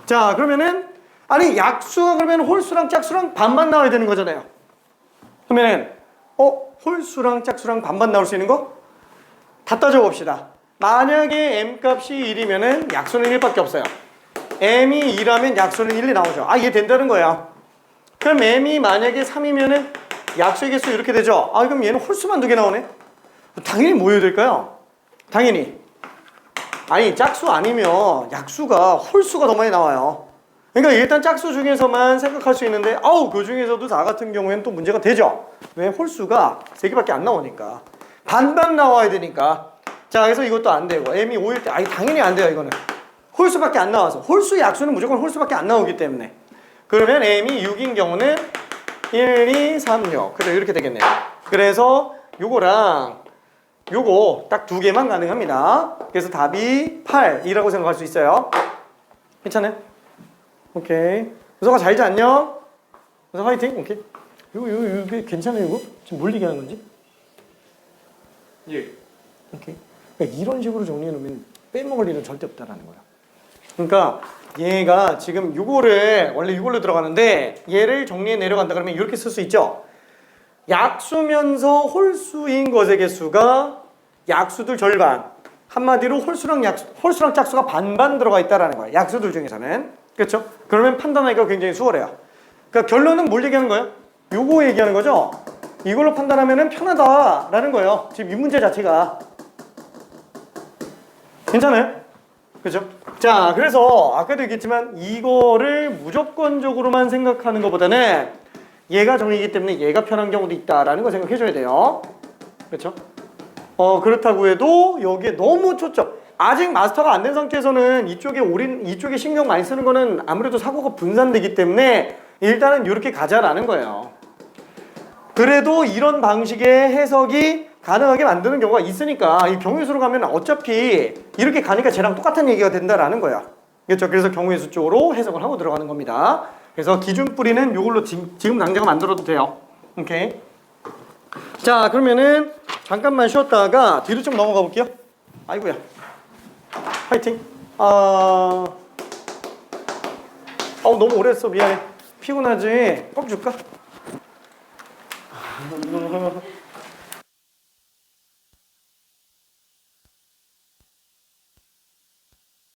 자, 그러면은 아니 약수가 그러면 홀수랑 짝수랑 반반 나와야 되는 거잖아요. 그러면은 홀수랑 짝수랑 반반 나올 수 있는 거? 다 따져봅시다. 만약에 M값이 1이면은 약수는 1밖에 없어요. M이 2라면 약수는 1이 나오죠. 아, 이게 된다는 거야. 그럼 M이 만약에 3이면은 약수의 개수 이렇게 되죠. 아, 그럼 얘는 홀수만 2개 나오네. 당연히 뭐여야 될까요? 당연히 아니 짝수 아니면 약수가 홀수가 더 많이 나와요. 그러니까 일단 짝수 중에서만 생각할 수 있는데 그 중에서도 4 같은 경우에는 또 문제가 되죠. 왜? 홀수가 3개밖에 안 나오니까 반반 나와야 되니까. 자, 그래서 이것도 안 되고 M이 5일 때 당연히 안 돼요. 이거는 홀수밖에 안 나와서 홀수 약수는 무조건 홀수밖에 안 나오기 때문에 그러면 M이 6인 경우는 1, 2, 3, 6 그래서 이렇게 되겠네요. 그래서 요거랑 요거 딱 2개만 가능합니다. 그래서 답이 8이라고 생각할 수 있어요. 괜찮아요? 오케이. 우서가 잘 자, 안녕. 우서 화이팅. 오케이. 이게 괜찮아요, 이거? 지금 뭘 얘기하는 건지? 예. 오케이. 그러니까 이런 식으로 정리해 놓으면 빼먹을 일은 절대 없다라는 거야. 그러니까 얘가 지금 요거를 원래 이걸로 들어가는데 얘를 정리해 내려간다 그러면 이렇게 쓸 수 있죠. 약수면서 홀수인 것의 개수가 약수들 절반 한마디로 홀수랑 짝수가 반반 들어가 있다라는 거야. 약수들 중에서는. 그렇죠? 그러면 판단하기가 굉장히 수월해요. 그러니까 결론은 뭘 얘기하는 거예요? 요거 얘기하는 거죠? 이걸로 판단하면 편하다라는 거예요. 지금 이 문제 자체가. 괜찮아요? 그죠? 자, 그래서 아까도 얘기했지만 이거를 무조건적으로만 생각하는 것보다는 얘가 정이기 때문에 얘가 편한 경우도 있다라는 거 생각해 줘야 돼요. 그렇죠? 그렇다고 해도 여기에 너무 초점. 아직 마스터가 안 된 상태에서는 이쪽에 신경 많이 쓰는 거는 아무래도 사고가 분산되기 때문에 일단은 이렇게 가자라는 거예요. 그래도 이런 방식의 해석이 가능하게 만드는 경우가 있으니까 이 경우의 수로 가면 어차피 이렇게 가니까 쟤랑 똑같은 얘기가 된다라는 거야. 그렇죠? 그래서 경우의 수 쪽으로 해석을 하고 들어가는 겁니다. 그래서 기준 뿌리는 이걸로 지금 당장 만들어도 돼요. 오케이. 자, 그러면은 잠깐만 쉬었다가 뒤로 좀 넘어가 볼게요. 아이고야. 파이팅. 너무 오래 했어. 미안해. 피곤하지? 껌 줄까?